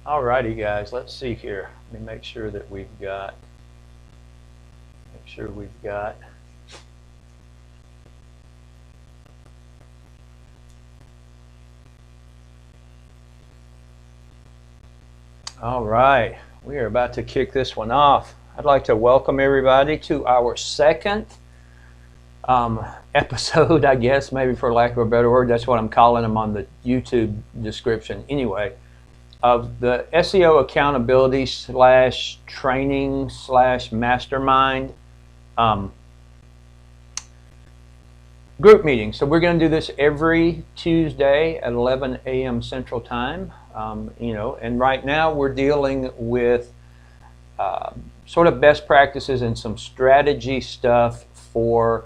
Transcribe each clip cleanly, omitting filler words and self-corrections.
Alrighty guys, let's see here. Let me make sure that we've got all right, we are about to kick this one off. I'd like to welcome everybody to our second episode, I guess, maybe for lack of a better word. That's what I'm calling them on the YouTube description anyway, of the SEO Accountability / training / mastermind group meeting. So we're going to do this every Tuesday at 11 a.m. Central Time. And right now we're dealing with sort of best practices and some strategy stuff for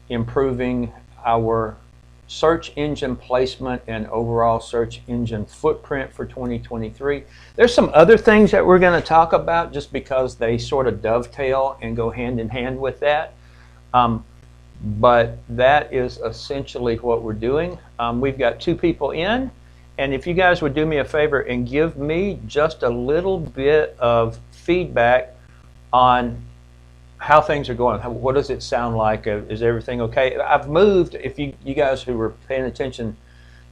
improving our search engine placement and overall search engine footprint for 2023. There's some other things that we're going to talk about just because they sort of dovetail and go hand in hand with that. But that is essentially what we're doing. We've got 2 people in, and if you guys would do me a favor and give me just a little bit of feedback on how things are going. What does it sound like? Is everything okay? I've moved. If you guys who were paying attention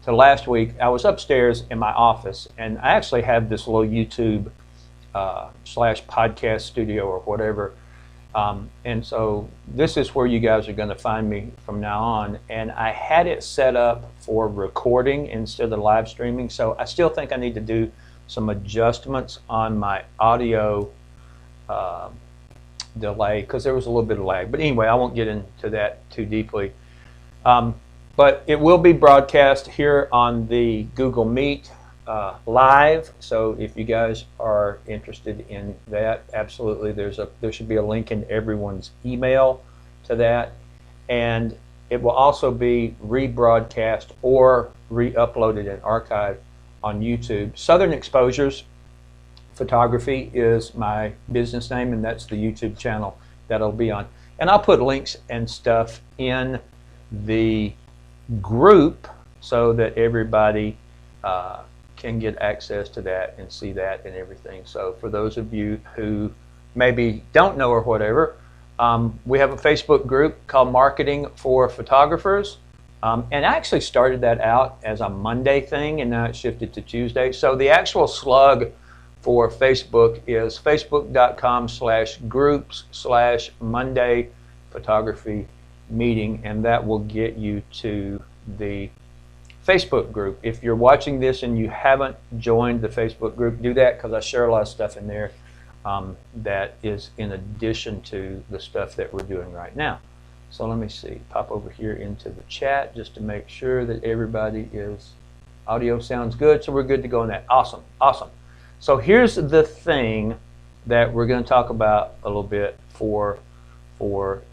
to last week, I was upstairs in my office, and I actually have this little YouTube / podcast studio or whatever. And so this is where you guys are going to find me from now on. And I had it set up for recording instead of live streaming. So I still think I need to do some adjustments on my audio delay, because there was a little bit of lag. But anyway, I won't get into that too deeply. But it will be broadcast here on the Google Meet live. So if you guys are interested in that, absolutely, there should be a link in everyone's email to that. And it will also be rebroadcast or re-uploaded and archived on YouTube. Southern Exposures Photography is my business name, and that's the YouTube channel that it'll be on. And I'll put links and stuff in the group so that everybody can get access to that and see that and everything. So for those of you who maybe don't know or whatever, we have a Facebook group called Marketing for Photographers. And I actually started that out as a Monday thing, and now it's shifted to Tuesday. So the actual slug for Facebook is facebook.com/groups/Monday photography meeting, and that will get you to the Facebook group. If you're watching this and you haven't joined the Facebook group, do that, because I share a lot of stuff in there that is in addition to the stuff that we're doing right now. So let me see, pop over here into the chat just to make sure that everybody audio sounds good. So we're good to go on that. Awesome, awesome. So here's the thing that we're going to talk about a little bit for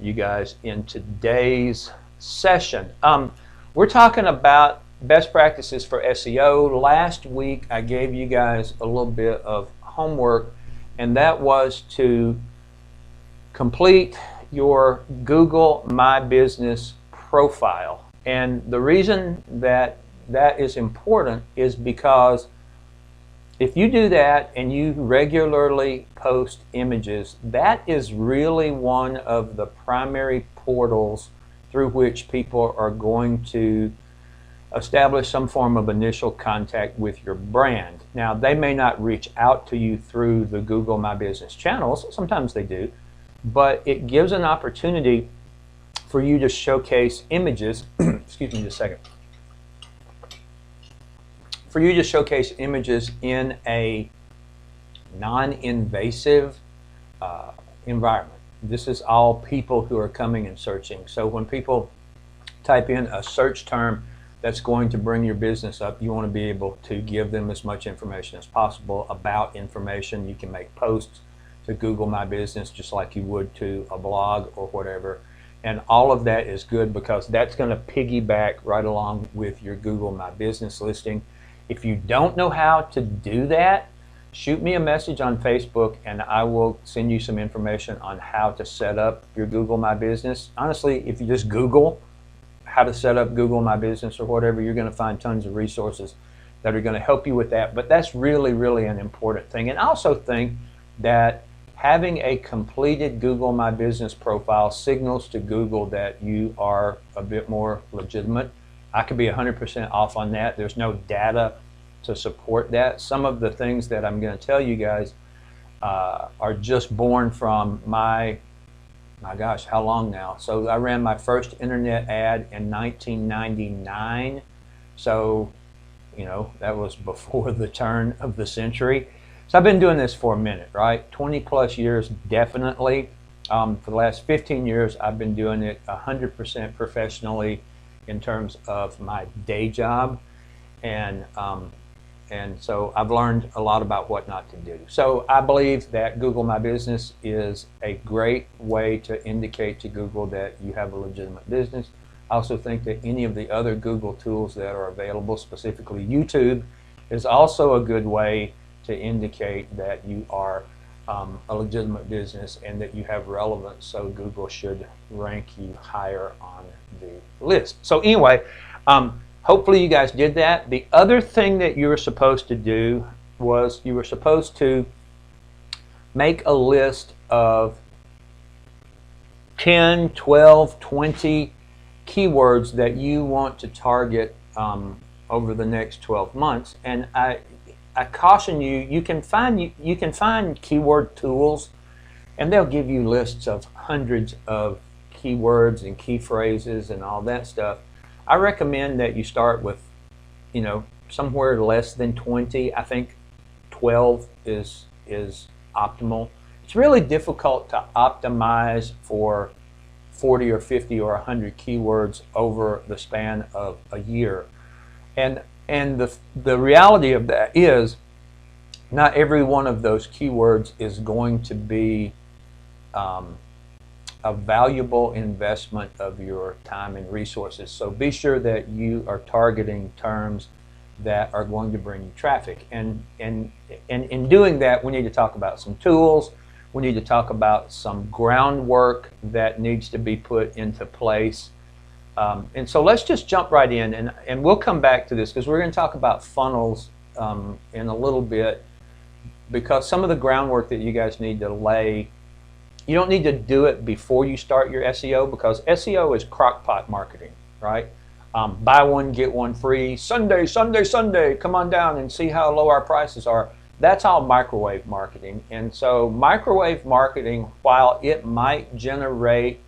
you guys in today's session. We're talking about best practices for SEO. Last week I gave you guys a little bit of homework, and that was to complete your Google My Business profile. And the reason that is important is because if you do that and you regularly post images, that is really one of the primary portals through which people are going to establish some form of initial contact with your brand. Now, they may not reach out to you through the Google My Business channels. Sometimes they do. But it gives an opportunity for you to showcase images. Excuse me just a second. For you to showcase images in a non-invasive environment. This is all people who are coming and searching. So when people type in a search term that's going to bring your business up, you want to be able to give them as much information as possible about information. You can make posts to Google My Business just like you would to a blog or whatever. And all of that is good because that's going to piggyback right along with your Google My Business listing. If you don't know how to do that, shoot me a message on Facebook and I will send you some information on how to set up your Google My Business. Honestly, if you just Google how to set up Google My Business or whatever, you're going to find tons of resources that are going to help you with that. But that's really, really an important thing. And I also think that having a completed Google My Business profile signals to Google that you are a bit more legitimate. I could be 100% off on that. There's no data to support that. Some of the things that I'm going to tell you guys are just born from my gosh, how long now? So I ran my first internet ad in 1999. So, you know, that was before the turn of the century. So I've been doing this for a minute, right? 20 plus years, definitely. For the last 15 years, I've been doing it 100% professionally in terms of my day job. And so I've learned a lot about what not to do. So I believe that Google My Business is a great way to indicate to Google that you have a legitimate business. I also think that any of the other Google tools that are available, specifically YouTube, is also a good way to indicate that you are a legitimate business and that you have relevance, so Google should rank you higher on the list. So anyway, hopefully you guys did that. The other thing that you were supposed to do was you were supposed to make a list of 10, 12, 20 keywords that you want to target over the next 12 months. And I caution you, you can find keyword tools, and they'll give you lists of hundreds of keywords and key phrases and all that stuff. I recommend that you start with, you know, somewhere less than 20. I think 12 is optimal. It's really difficult to optimize for 40 or 50 or 100 keywords over the span of a year. And the reality of that is not every one of those keywords is going to be a valuable investment of your time and resources. So be sure that you are targeting terms that are going to bring you traffic. And in doing that, we need to talk about some tools. We need to talk about some groundwork that needs to be put into place. And so let's just jump right in, and we'll come back to this because we're going to talk about funnels in a little bit, because some of the groundwork that you guys need to lay, you don't need to do it before you start your SEO, because SEO is crockpot marketing, right? Buy one, get one free, Sunday, Sunday, Sunday, come on down and see how low our prices are. That's all microwave marketing. And so microwave marketing, while it might generate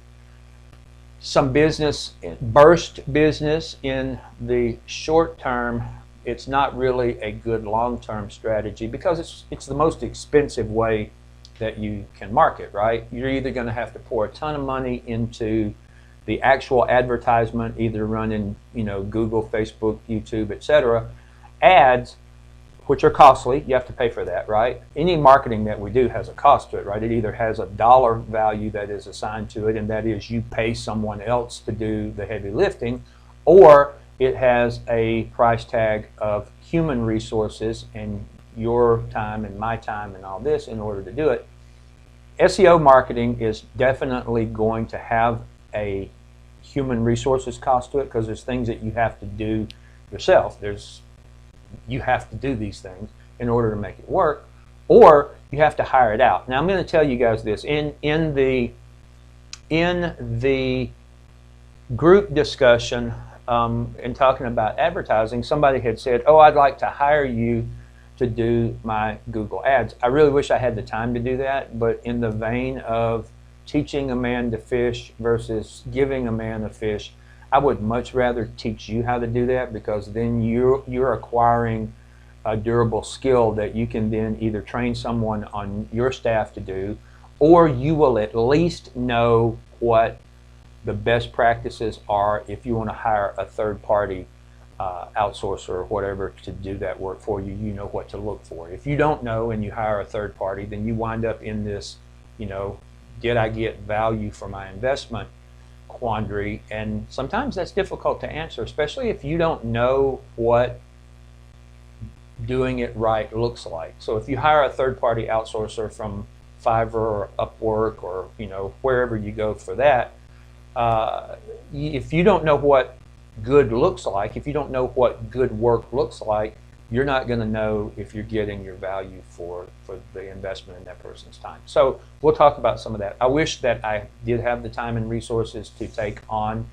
some business, burst business in the short term, it's not really a good long-term strategy, because it's the most expensive way that you can market, right? You're either going to have to pour a ton of money into the actual advertisement, either running, you know, Google, Facebook, YouTube, etc. Ads, which are costly. You have to pay for that, right? Any marketing that we do has a cost to it, right? It either has a dollar value that is assigned to it, and that is you pay someone else to do the heavy lifting, or it has a price tag of human resources and your time and my time and all this in order to do it. SEO marketing is definitely going to have a human resources cost to it, because there's things that you have to do yourself. You have to do these things in order to make it work, or you have to hire it out. Now I'm going to tell you guys this. In the group discussion in talking about advertising, somebody had said, oh, I'd like to hire you to do my Google ads. I really wish I had the time to do that, but in the vein of teaching a man to fish versus giving a man a fish, I would much rather teach you how to do that, because then you're acquiring a durable skill that you can then either train someone on your staff to do, or you will at least know what the best practices are if you want to hire a third-party outsourcer or whatever to do that work for you. You know what to look for. If you don't know and you hire a third party, then you wind up in this, you know, did I get value for my investment quandary? And sometimes that's difficult to answer, especially if you don't know what doing it right looks like. So if you hire a third-party outsourcer from Fiverr or Upwork or, you know, wherever you go for that, if you don't know what good looks like, if you don't know what good work looks like, you're not going to know if you're getting your value for the investment in that person's time. So we'll talk about some of that. I wish that I did have the time and resources to take on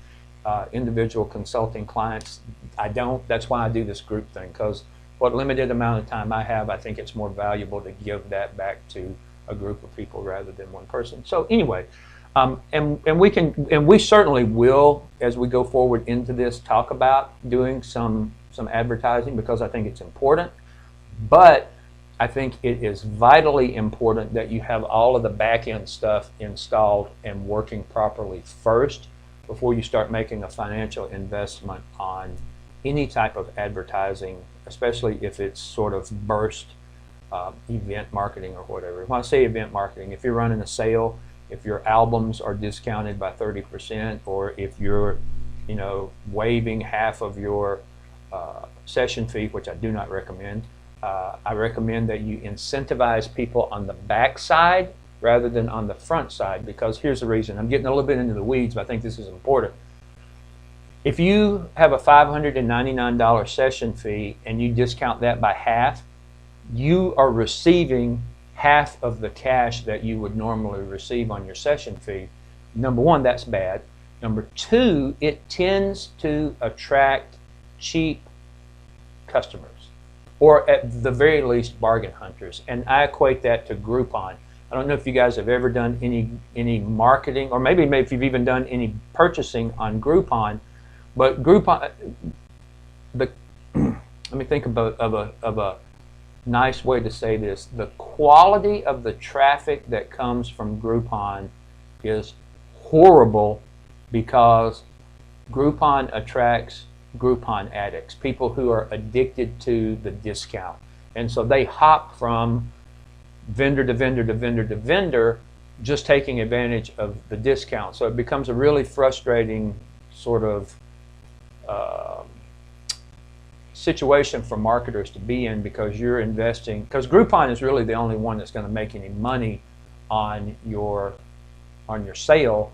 individual consulting clients. I don't. That's why I do this group thing, because what limited amount of time I have, I think it's more valuable to give that back to a group of people rather than one person. So anyway, and we certainly will, as we go forward into this, talk about doing some advertising, because I think it's important. But I think it is vitally important that you have all of the back end stuff installed and working properly first before you start making a financial investment on any type of advertising, especially if it's sort of burst event marketing or whatever. When I say event marketing, if you're running a sale, if your albums are discounted by 30%, or if you're, waiving half of your session fee, which I do not recommend. I recommend that you incentivize people on the back side rather than on the front side, because here's the reason. I'm getting a little bit into the weeds, but I think this is important. If you have a $599 session fee and you discount that by half, you are receiving half of the cash that you would normally receive on your session fee. Number one, that's bad. Number two, it tends to attract cheap customers, or at the very least bargain hunters, and I equate that to Groupon. I don't know if you guys have ever done any marketing, or maybe if you've even done any purchasing on Groupon, but Groupon, let me think of a nice way to say this. The quality of the traffic that comes from Groupon is horrible, because Groupon attracts Groupon addicts, people who are addicted to the discount. And so they hop from vendor to vendor to vendor to vendor, just taking advantage of the discount. So it becomes a really frustrating sort of situation for marketers to be in, because you're investing, because Groupon is really the only one that's going to make any money on your sale.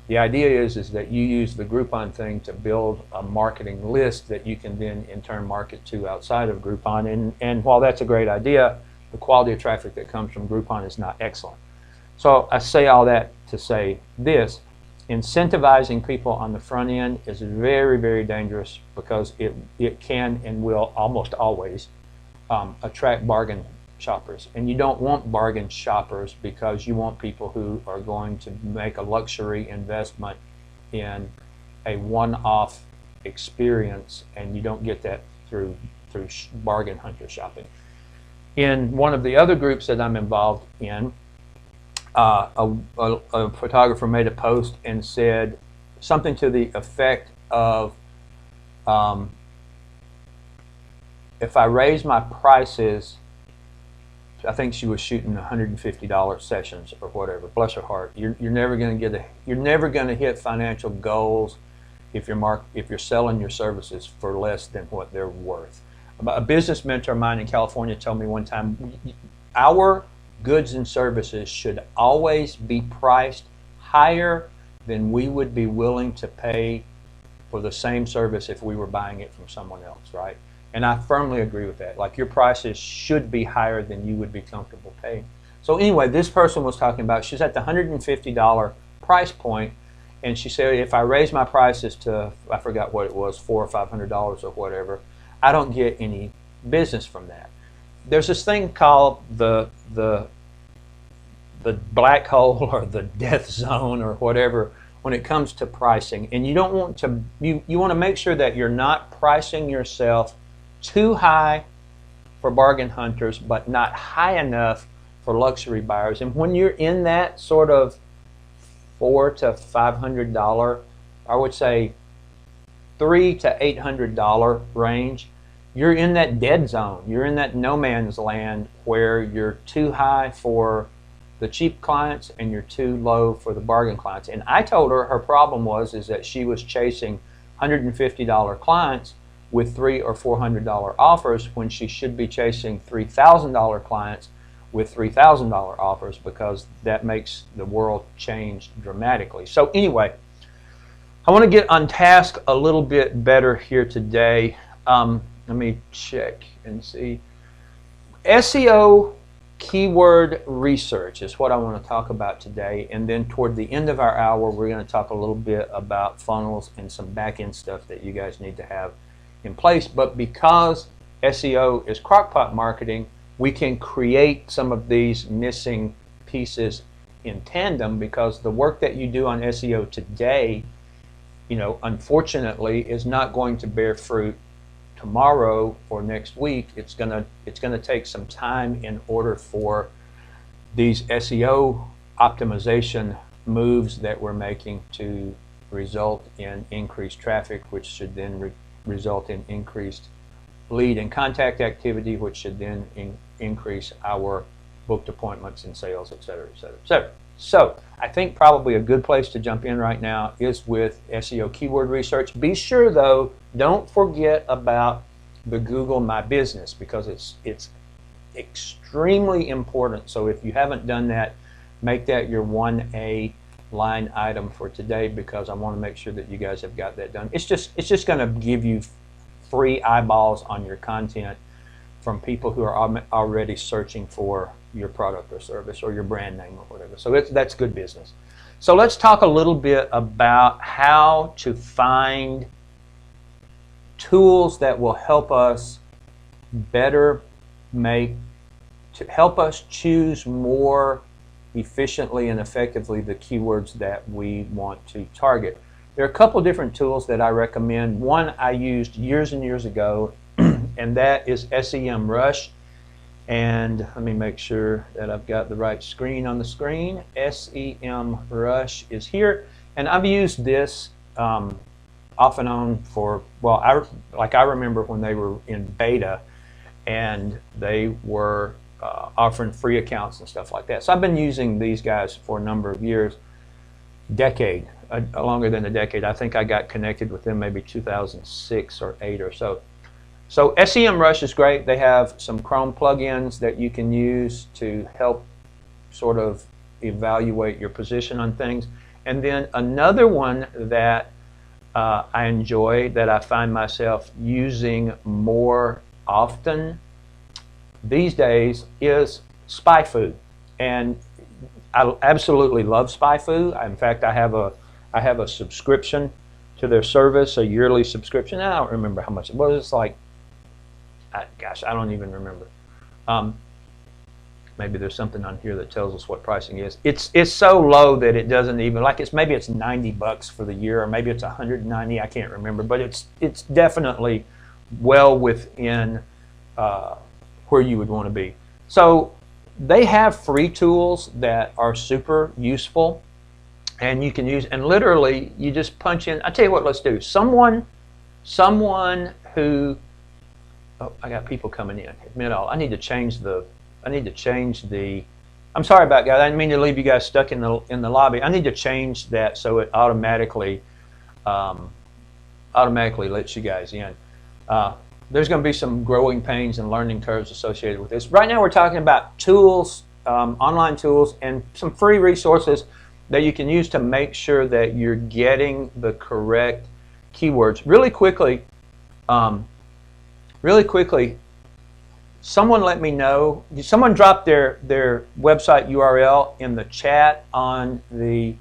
The idea is that you use the Groupon thing to build a marketing list that you can then in turn market to outside of Groupon. And while that's a great idea, the quality of traffic that comes from Groupon is not excellent. So I say all that to say this: incentivizing people on the front end is very, very dangerous, because it can and will almost always attract bargain shoppers. And you don't want bargain shoppers, because you want people who are going to make a luxury investment in a one-off experience, and you don't get that through bargain hunter shopping. In one of the other groups that I'm involved in, a photographer made a post and said something to the effect of, if I raise my prices, I think she was shooting $150 sessions or whatever. Bless her heart. You're never going to hit financial goals if you're selling your services for less than what they're worth. A business mentor of mine in California told me one time, our goods and services should always be priced higher than we would be willing to pay for the same service if we were buying it from someone else, right? And I firmly agree with that. Like, your prices should be higher than you would be comfortable paying. So anyway, this person was talking about, she's at the $150 price point, and she said, if I raise my prices to, I forgot what it was, $400 or $500 or whatever, I don't get any business from that. There's this thing called the black hole, or the death zone, or whatever, when it comes to pricing. And you don't want to, you want to make sure that you're not pricing yourself too high for bargain hunters, but not high enough for luxury buyers. And when you're in that sort of $400 to $500, I would say $300 to $800 range, you're in that dead zone. You're in that no man's land, where you're too high for the cheap clients and you're too low for the bargain clients. And I told her problem was that she was chasing $150 clients with $300 or $400 offers, when she should be chasing $3,000 clients with $3,000 offers, because that makes the world change dramatically. So anyway, I want to get on task a little bit better here today. let me check and see. SEO keyword research is what I want to talk about today, and then toward the end of our hour we're going to talk a little bit about funnels and some back-end stuff that you guys need to have in place. But because SEO is crockpot marketing, we can create some of these missing pieces in tandem, because the work that you do on SEO today, unfortunately is not going to bear fruit tomorrow or next week. It's gonna take some time in order for these SEO optimization moves that we're making to result in increased traffic, which should then result in increased lead and contact activity, which should then increase our booked appointments and sales, etc., etc., etc. So I think probably a good place to jump in right now is with SEO keyword research. Be sure though, don't forget about the Google My Business, because it's extremely important. So if you haven't done that, make that your 1A line item for today, because I want to make sure that you guys have got that done. It's just going to give you free eyeballs on your content from people who are already searching for your product or service or your brand name or whatever. So that's good business. So let's talk a little bit about how to find tools that will help us help us choose more efficiently and effectively the keywords that we want to target. There are a couple different tools that I recommend. One I used years and years ago, and that is SEMrush. And let me make sure that I've got the right screen on the screen. SEMrush is here, and I've used this off and on for, well, I remember when they were in beta and they were offering free accounts and stuff like that. So I've been using these guys for a number of years, decade, longer than a decade. I think I got connected with them maybe 2006 or 8 or so. So SEMrush is great. They have some Chrome plugins that you can use to help sort of evaluate your position on things. And then another one that I enjoy, that I find myself using more often these days, is SpyFu. And I absolutely love SpyFu. In fact, I have a subscription to their service, a yearly subscription. I don't remember how much it was. It's like, gosh, I don't even remember. Maybe there's something on here that tells us what pricing is. It's so low that it doesn't even, like, maybe it's $90 for the year, or maybe it's $190. I can't remember, but it's definitely well within where you would want to be. So they have free tools that are super useful, and you can use, and literally you just punch in. I tell you what, let's do. Someone who, oh, I got people coming in. Admit all. I need to change the. I'm sorry about guys. I didn't mean to leave you guys stuck in the lobby. I need to change that so it automatically lets you guys in. There's going to be some growing pains and learning curves associated with this. Right now, we're talking about tools, online tools, and some free resources that you can use to make sure that you're getting the correct keywords. Really quickly, someone let me know. Someone dropped their website URL in the chat on the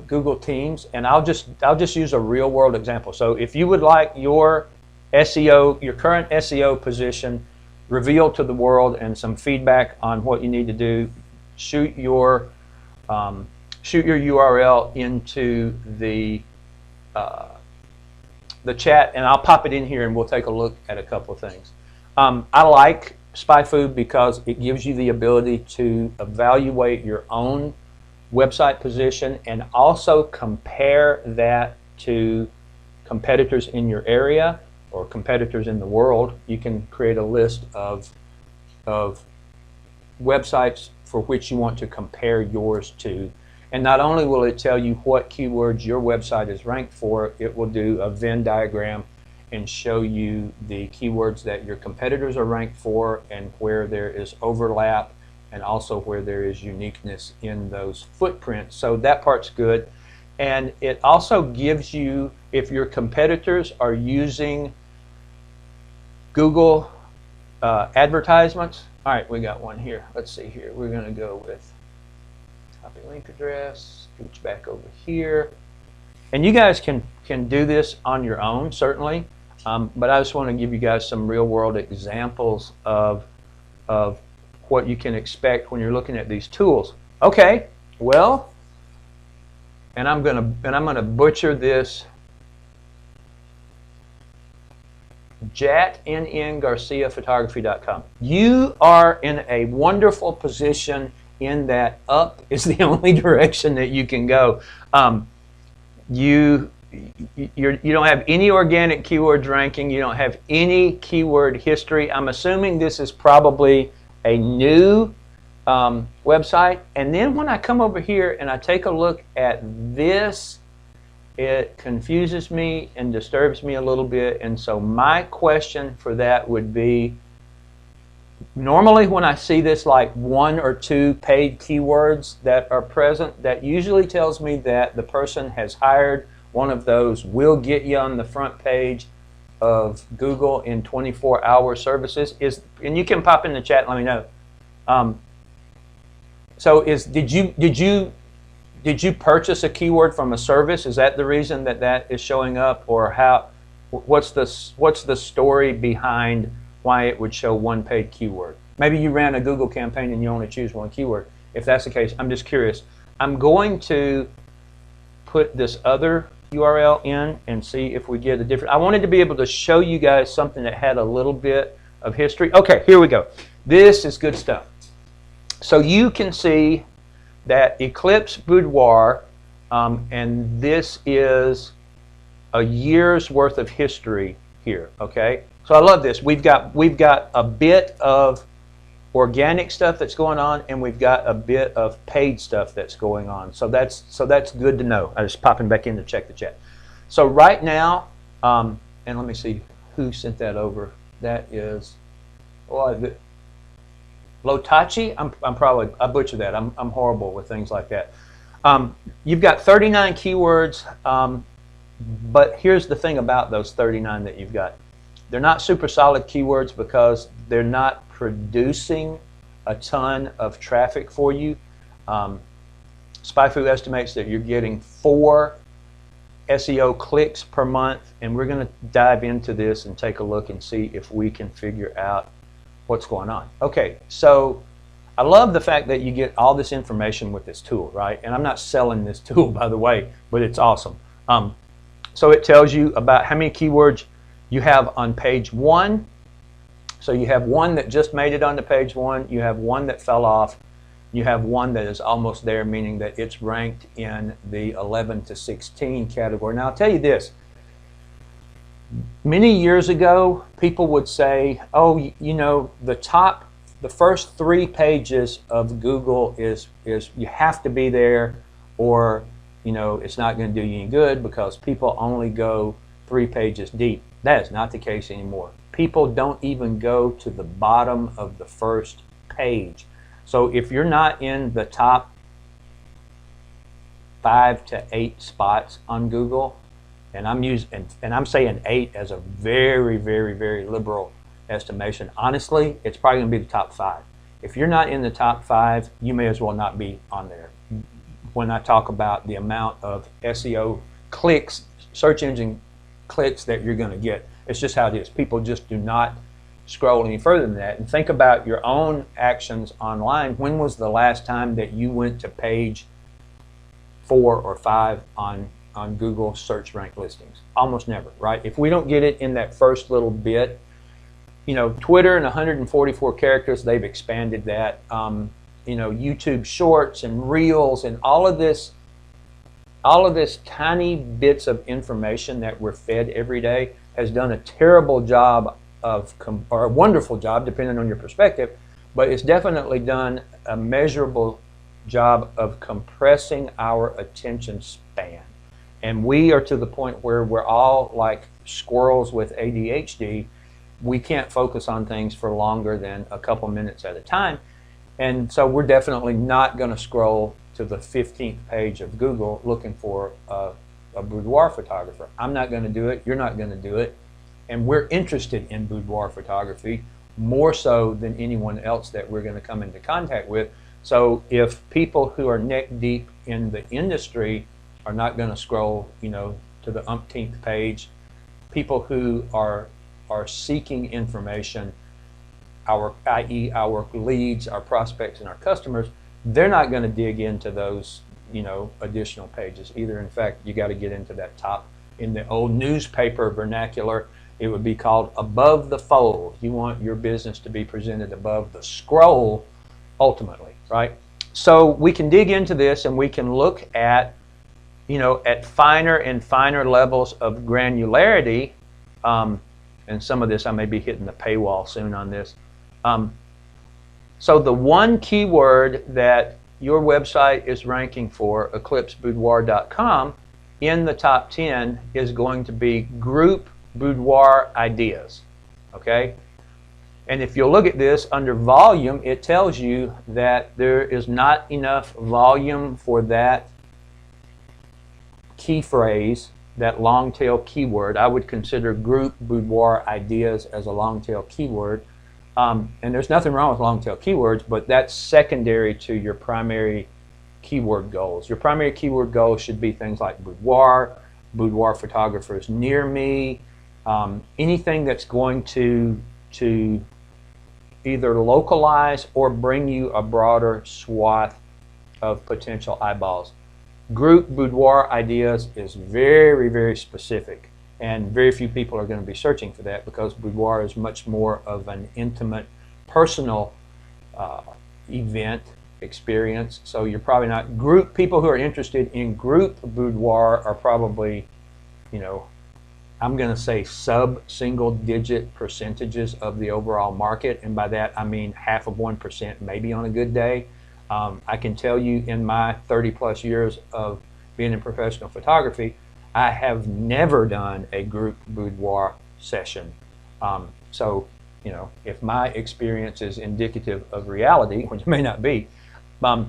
Google Teams, and I'll just use a real world example. So if you would like your current SEO position revealed to the world and some feedback on what you need to do, shoot your URL into the chat, and I'll pop it in here and we'll take a look at a couple of things. I like SpyFu because it gives you the ability to evaluate your own website position and also compare that to competitors in your area or competitors in the world. You can create a list of websites for which you want to compare yours to. And not only will it tell you what keywords your website is ranked for, it will do a Venn diagram and show you the keywords that your competitors are ranked for and where there is overlap and also where there is uniqueness in those footprints. So that part's good. And it also gives you, if your competitors are using Google advertisements. All right, we got one here. Let's see here. We're going to go with copy link address, scooch back over here. And you guys can do this on your own, certainly. But I just want to give you guys some real world examples of what you can expect when you're looking at these tools. Okay, well, and I'm gonna butcher this. JatNNGarciaPhotography.com. You are in a wonderful position in that up is the only direction that you can go. You don't have any organic keywords ranking. You don't have any keyword history. I'm assuming this is probably a new website. And then when I come over here and I take a look at this, it confuses me and disturbs me a little bit. And so my question for that would be, normally when I see this like 1 or 2 paid keywords that are present, that usually tells me that the person has hired one of those will get you on the front page of Google in 24-hour services. And you can pop in the chat and let me know. So did you purchase a keyword from a service? Is that the reason that is showing up, or what's the story behind why it would show 1 paid keyword? Maybe you ran a Google campaign and you only choose 1 keyword. If that's the case, I'm just curious. I'm going to put this other URL in and see if we get a different. I wanted to be able to show you guys something that had a little bit of history. Okay, here we go. This is good stuff. So you can see that Eclipse Boudoir, and this is a year's worth of history here. Okay, so I love this. We've got a bit of organic stuff that's going on, and we've got a bit of paid stuff that's going on. So that's good to know. I just popping back in to check the chat. So right now, and let me see who sent that over. That is, Lotachi. I butchered that. I'm horrible with things like that. You've got 39 keywords, but here's the thing about those 39 that you've got. They're not super solid keywords because they're not producing a ton of traffic for you. SpyFu estimates that you're getting 4 SEO clicks per month, and we're going to dive into this and take a look and see if we can figure out what's going on. Okay, so I love the fact that you get all this information with this tool, right? And I'm not selling this tool, by the way, but it's awesome. So it tells you about how many keywords you have on page 1. So you have 1 that just made it onto page 1. You have 1 that fell off. You have 1 that is almost there, meaning that it's ranked in the 11 to 16 category. Now I'll tell you this. Many years ago, people would say, oh, you know, the first 3 pages of Google is you have to be there, or, you know, it's not going to do you any good because people only go 3 pages deep. That is not the case anymore. People don't even go to the bottom of the first page. So if you're not in the top 5 to 8 spots on Google, and I'm saying 8 as a very, very, very liberal estimation. Honestly, it's probably going to be the top 5. If you're not in the top 5, you may as well not be on there. When I talk about the amount of SEO clicks, search engine clicks that you're going to get, it's just how it is. People just do not scroll any further than that. And think about your own actions online. When was the last time that you went to page 4 or 5 on Google search rank listings? Almost never, right? If we don't get it in that first little bit, you know, Twitter and 144 characters, they've expanded that. You know, YouTube Shorts and Reels and all of this tiny bits of information that we're fed every day has done a terrible job or a wonderful job, depending on your perspective, but it's definitely done a measurable job of compressing our attention span. And we are to the point where we're all like squirrels with ADHD. We can't focus on things for longer than a couple minutes at a time. And so we're definitely not going to scroll to the 15th page of Google looking for a boudoir photographer. I'm not going to do it. You're not going to do it. and we're interested in boudoir photography more so than anyone else that we're going to come into contact with. So if people who are neck deep in the industry are not going to scroll, to the umpteenth page, people who are seeking information, i.e. our leads, our prospects, and our customers, they're not going to dig into those, additional pages either. In fact, you got to get into that top. In the old newspaper vernacular, it would be called above the fold. You want your business to be presented above the scroll, ultimately, right? So we can dig into this and we can look at, at finer and finer levels of granularity. And some of this, I may be hitting the paywall soon on this. So the one keyword that your website is ranking for, eclipseboudoir.com, in the top 10 is going to be group boudoir ideas, okay? And if you'll look at this under volume, it tells you that there is not enough volume for that key phrase, that long tail keyword. I would consider group boudoir ideas as a long tail keyword. And there's nothing wrong with long tail keywords, but that's secondary to your primary keyword goals. Your primary keyword goals should be things like boudoir, boudoir photographers near me, anything that's going to either localize or bring you a broader swath of potential eyeballs. Group boudoir ideas is very, very specific, and very few people are going to be searching for that because boudoir is much more of an intimate, personal event experience. So you're probably not group. People who are interested in group boudoir are probably, I'm going to say sub-single digit percentages of the overall market, and by that I mean 0.5% maybe on a good day. I can tell you in my 30 plus years of being in professional photography, I have never done a group boudoir session. So, if my experience is indicative of reality, which it may not be, but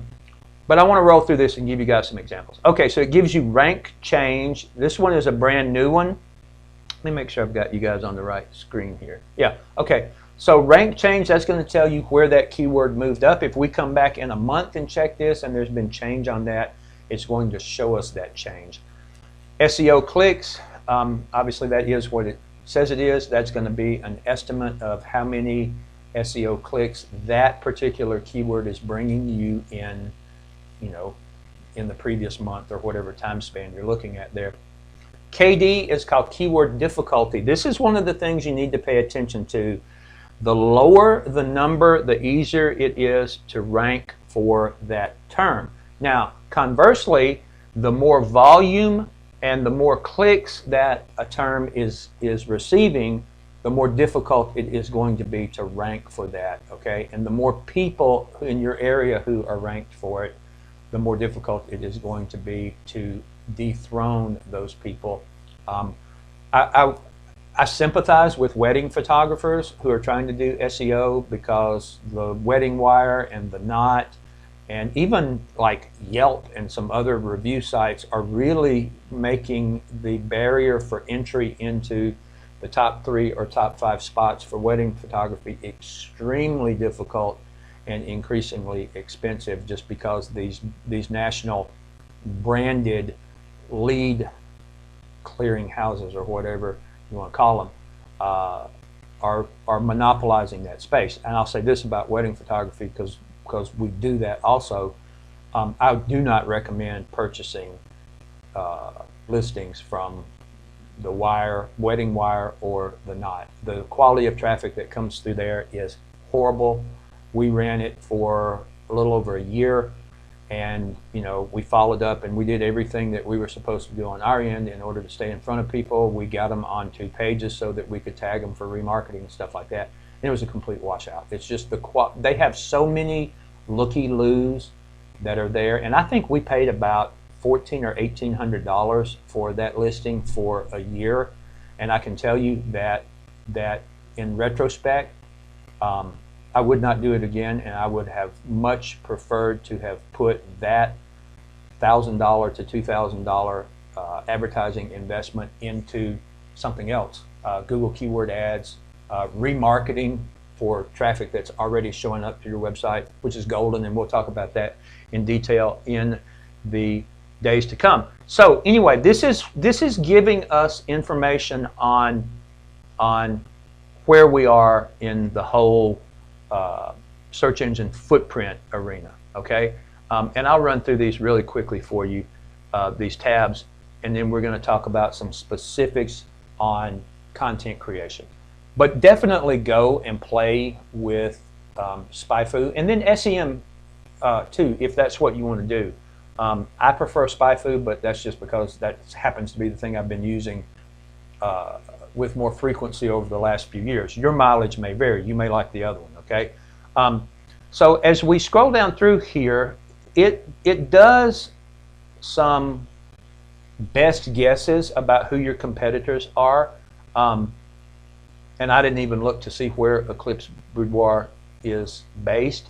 I want to roll through this and give you guys some examples. Okay, so it gives you rank change. This one is a brand new one. Let me make sure I've got you guys on the right screen here. Yeah, okay. So rank change, that's going to tell you where that keyword moved up. If we come back in a month and check this and there's been change on that, it's going to show us that change. SEO clicks, obviously that is what it says it is. That's going to be an estimate of how many SEO clicks that particular keyword is bringing you in, in the previous month or whatever time span you're looking at there. KD is called keyword difficulty. This is one of the things you need to pay attention to. The lower the number, the easier it is to rank for that term. Now, conversely, the more volume and the more clicks that a term is receiving, the more difficult it is going to be to rank for that, okay? And the more people in your area who are ranked for it, the more difficult it is going to be to dethrone those people. I sympathize with wedding photographers who are trying to do SEO because the Wedding Wire and the Knot and even like Yelp and some other review sites are really making the barrier for entry into the top 3 or top 5 spots for wedding photography extremely difficult and increasingly expensive, just because these national branded lead clearing houses, or whatever you want to call them, are monopolizing that space. And I'll say this about wedding photography, because we do that also. I do not recommend purchasing listings from the Wire, Wedding Wire, or the Knot. The quality of traffic that comes through there is horrible. We ran it for a little over a year, and we followed up and we did everything that we were supposed to do on our end in order to stay in front of people. We got them onto pages so that we could tag them for remarketing and stuff like that. And it was a complete washout. It's just they have so many looky-loos that are there, and I think we paid about $1,400 or $1,800 for that listing for a year. And I can tell you that in retrospect, I would not do it again, and I would have much preferred to have put that $1,000 to $2,000 advertising investment into something else Google keyword ads, remarketing for traffic that's already showing up to your website, which is golden, and we'll talk about that in detail in the days to come. So anyway, this is giving us information on where we are in the whole search engine footprint arena. Okay, and I'll run through these really quickly for you, these tabs, and then we're going to talk about some specifics on content creation. But definitely go and play with SpyFu, and then SEM too, if that's what you want to do. I prefer SpyFu, but that's just because that happens to be the thing I've been using with more frequency over the last few years. Your mileage may vary. You may like the other one, okay? So as we scroll down through here, it does some best guesses about who your competitors are. And I didn't even look to see where Eclipse Boudoir is based.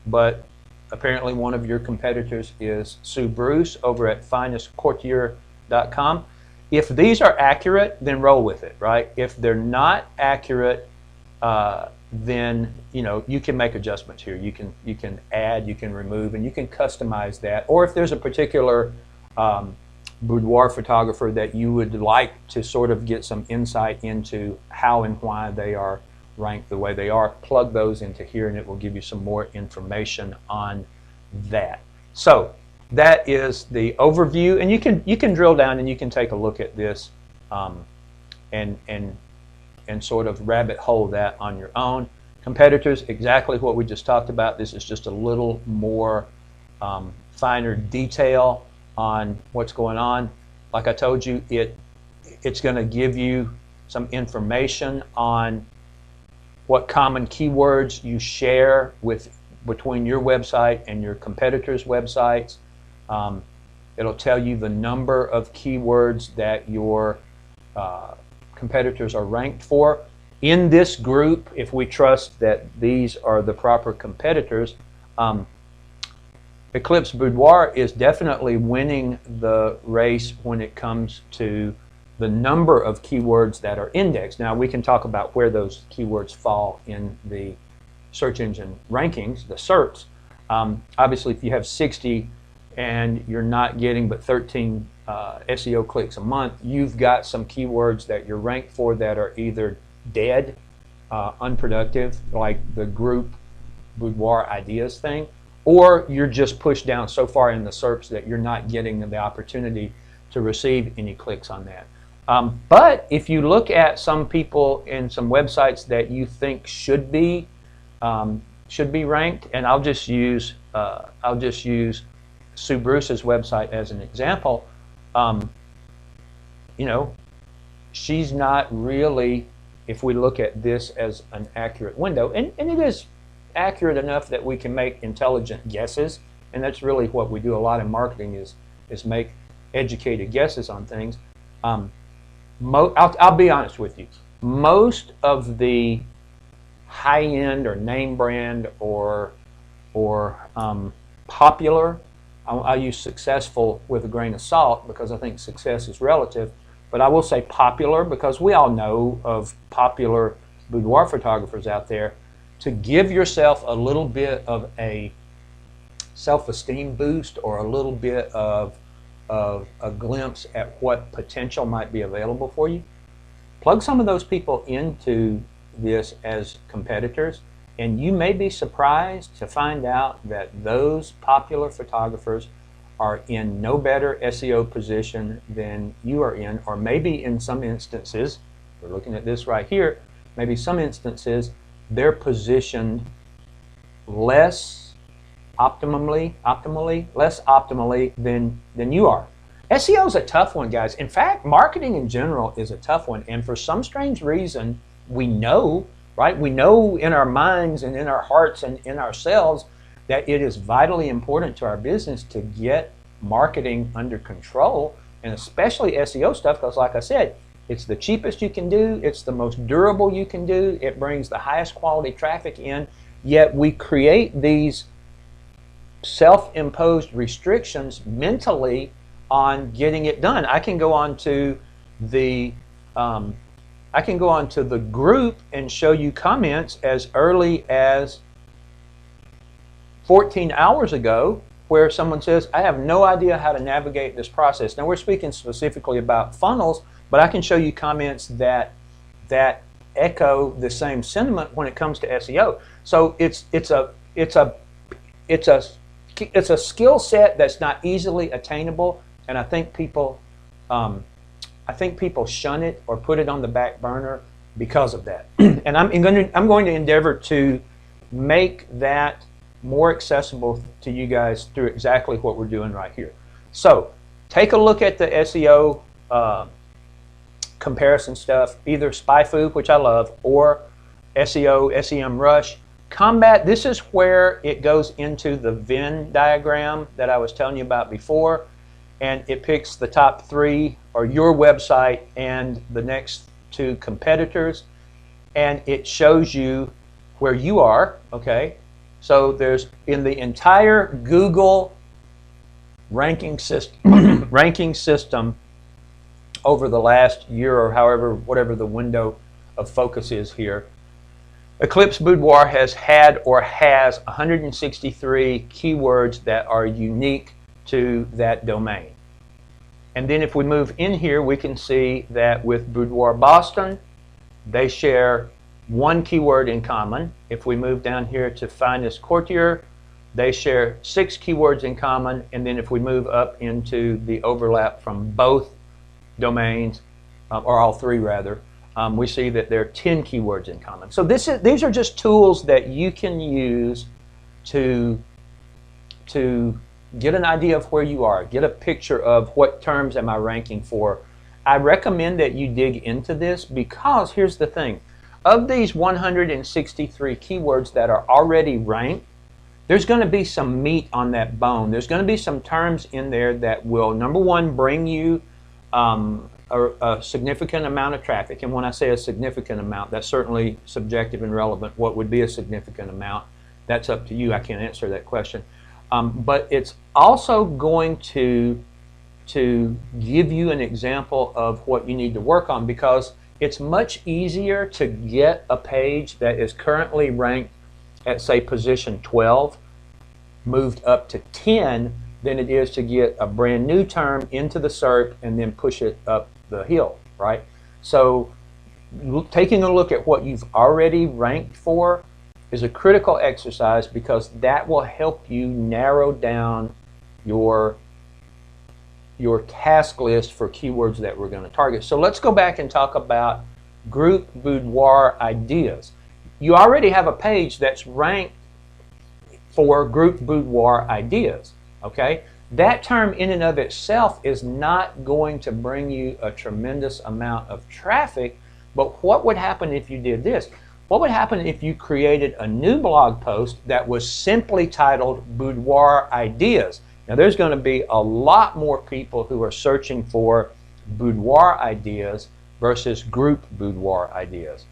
But apparently one of your competitors is Sue Bruce over at finestcourtier.com. If these are accurate, then roll with it, right? If they're not accurate, then you can make adjustments here. You can add, you can remove, and you can customize that. Or if there's a particular boudoir photographer that you would like to sort of get some insight into how and why they are ranked the way they are, plug those into here and it will give you some more information on that. So that is the overview, and you can drill down and you can take a look at this and sort of rabbit hole that on your own. Competitors, exactly what we just talked about. This is just a little more finer detail on what's going on. Like I told you, it's going to give you some information on what common keywords you share between your website and your competitors' websites. It'll tell you the number of keywords that your competitors are ranked for. In this group, if we trust that these are the proper competitors, Eclipse Boudoir is definitely winning the race when it comes to the number of keywords that are indexed. Now we can talk about where those keywords fall in the search engine rankings, the SERPs. Obviously if you have 60 and you're not getting but 13 SEO clicks a month, you've got some keywords that you're ranked for that are either dead, unproductive, like the group boudoir ideas thing, or you're just pushed down so far in the SERPs that you're not getting the opportunity to receive any clicks on that. But if you look at some people in some websites that you think should be ranked, and I'll just use Sue Bruce's website as an example. She's not really, if we look at this as an accurate window, and it is accurate enough that we can make intelligent guesses, and that's really what we do a lot in marketing is make educated guesses on things. I'll be honest with you. Most of the high-end or name brand or popular, I'll use successful with a grain of salt because I think success is relative, but I will say popular because we all know of popular boudoir photographers out there. To give yourself a little bit of a self-esteem boost or a little bit of a glimpse at what potential might be available for you, plug some of those people into this as competitors, and you may be surprised to find out that those popular photographers are in no better SEO position than you are in, or maybe in some instances, we're looking at this right here, maybe some instances they're positioned less optimally than you are. SEO is a tough one, guys. In fact, marketing in general is a tough one, and for some strange reason, we know, right? We know in our minds and in our hearts and in ourselves that it is vitally important to our business to get marketing under control, and especially SEO stuff, because like I said, it's the cheapest you can do, it's the most durable you can do, it brings the highest quality traffic in, yet we create these self-imposed restrictions mentally on getting it done. I can go on to the I can go onto the group and show you comments as early as 14 hours ago where someone says, I have no idea how to navigate this process. Now we're speaking specifically about funnels, but I can show you comments that echo the same sentiment when it comes to SEO. So it's a skill set that's not easily attainable, and I think people shun it or put it on the back burner because of that. And I'm going to endeavor to make that more accessible to you guys through exactly what we're doing right here. So take a look at the SEO comparison stuff, either SpyFu, which I love, or SEO, SEM Rush. Combat, this is where it goes into the Venn diagram that I was telling you about before, and it picks the top 3 or your website and the next 2 competitors, and it shows you where you are, okay? So there's, in the entire Google ranking system over the last year or however, whatever the window of focus is here, Eclipse Boudoir has had or has 163 keywords that are unique to that domain. And then if we move in here, we can see that with Boudoir Boston, they share 1 keyword in common. If we move down here to Finest Courtier, they share 6 keywords in common. And then if we move up into the overlap from both domains, or all 3 rather, we see that there are 10 keywords in common. So these are just tools that you can use to get an idea of where you are, get a picture of what terms am I ranking for. I recommend that you dig into this because here's the thing. Of these 163 keywords that are already ranked, there's going to be some meat on that bone. There's going to be some terms in there that will, number one, bring you a significant amount of traffic. And when I say a significant amount, that's certainly subjective and relevant. What would be a significant amount? That's up to you. I can't answer that question. But it's also going to give you an example of what you need to work on, because it's much easier to get a page that is currently ranked at, say, position 12, moved up to 10, than it is to get a brand new term into the SERP and then push it up the hill, right? So taking a look at what you've already ranked for is a critical exercise, because that will help you narrow down your task list for keywords that we're going to target. So let's go back and talk about group boudoir ideas. You already have a page that's ranked for group boudoir ideas, okay? That term in and of itself is not going to bring you a tremendous amount of traffic, but what would happen if you did this? What would happen if you created a new blog post that was simply titled Boudoir Ideas? Now there's going to be a lot more people who are searching for boudoir ideas versus group boudoir ideas.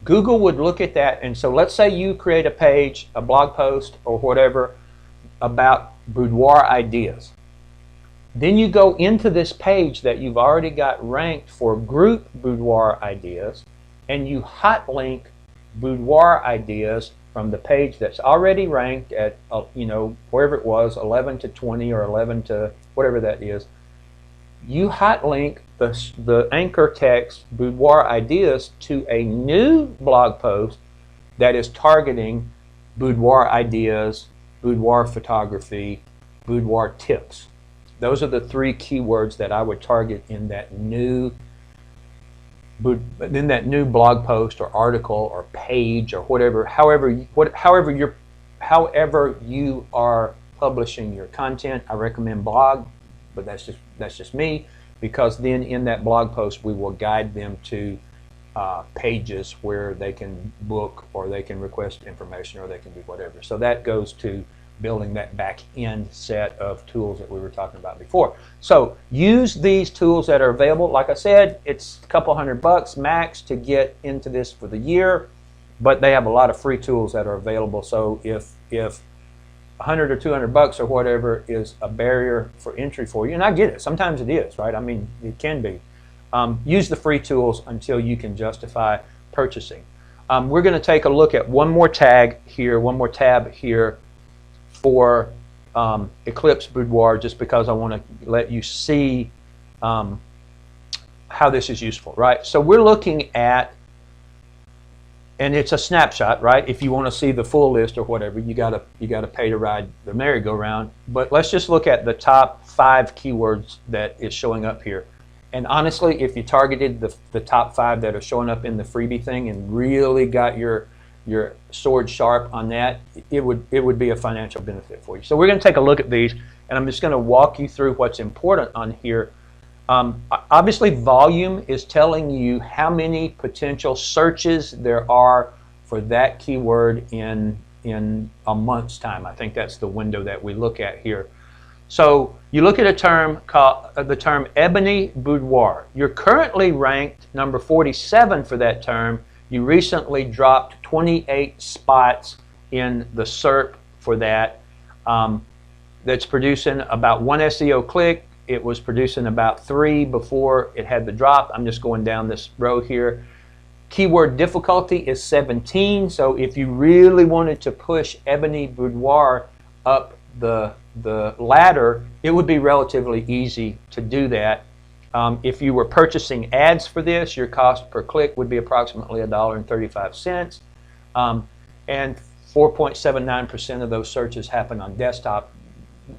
Google would look at that, and so let's say you create a page, a blog post or whatever about boudoir ideas. Then you go into this page that you've already got ranked for group boudoir ideas, and you hot link boudoir ideas from the page that's already ranked at, wherever it was, 11 to 20 or 11 to whatever that is. You hot link the anchor text boudoir ideas to a new blog post that is targeting boudoir ideas, boudoir photography, boudoir tips. Those are the 3 keywords that I would target in that new blog post or article or page or whatever, however you are publishing your content. I recommend blog, but that's just me, because then in that blog post we will guide them to pages where they can book or they can request information or they can do whatever. So that goes to building that back end set of tools that we were talking about before. So use these tools that are available. Like I said, it's a couple $100 max to get into this for the year, but they have a lot of free tools that are available. So if $100 or $200 or whatever is a barrier for entry for you, and I get it, sometimes it is, right? I mean, it can be. use the free tools until you can justify purchasing. We're going to take a look at one more tab here for Eclipse Boudoir, just because I want to let you see how this is useful, right? So we're looking at, and it's a snapshot, right? If you want to see the full list or whatever, you gotta pay to ride the merry-go-round. But let's just look at the top 5 keywords that is showing up here. And honestly, if you targeted the top 5 that are showing up in the freebie thing and really got your sword sharp on that, it would be a financial benefit for you. So we're going to take a look at these, and I'm just going to walk you through what's important on here. Obviously, volume is telling you how many potential searches there are for that keyword in a month's time. I think that's the window that we look at here. So you look at a term called the term ebony boudoir. You're currently ranked number 47 for that term. You recently dropped 28 spots in the SERP for that. That's producing about 1 SEO click. It was producing about 3 before it had the drop. I'm just going down this row here. Keyword difficulty is 17. So if you really wanted to push ebony boudoir up the ladder, it would be relatively easy to do that. If you were purchasing ads for this, your cost per click would be approximately $1.35. And 4.79% of those searches happen on desktop.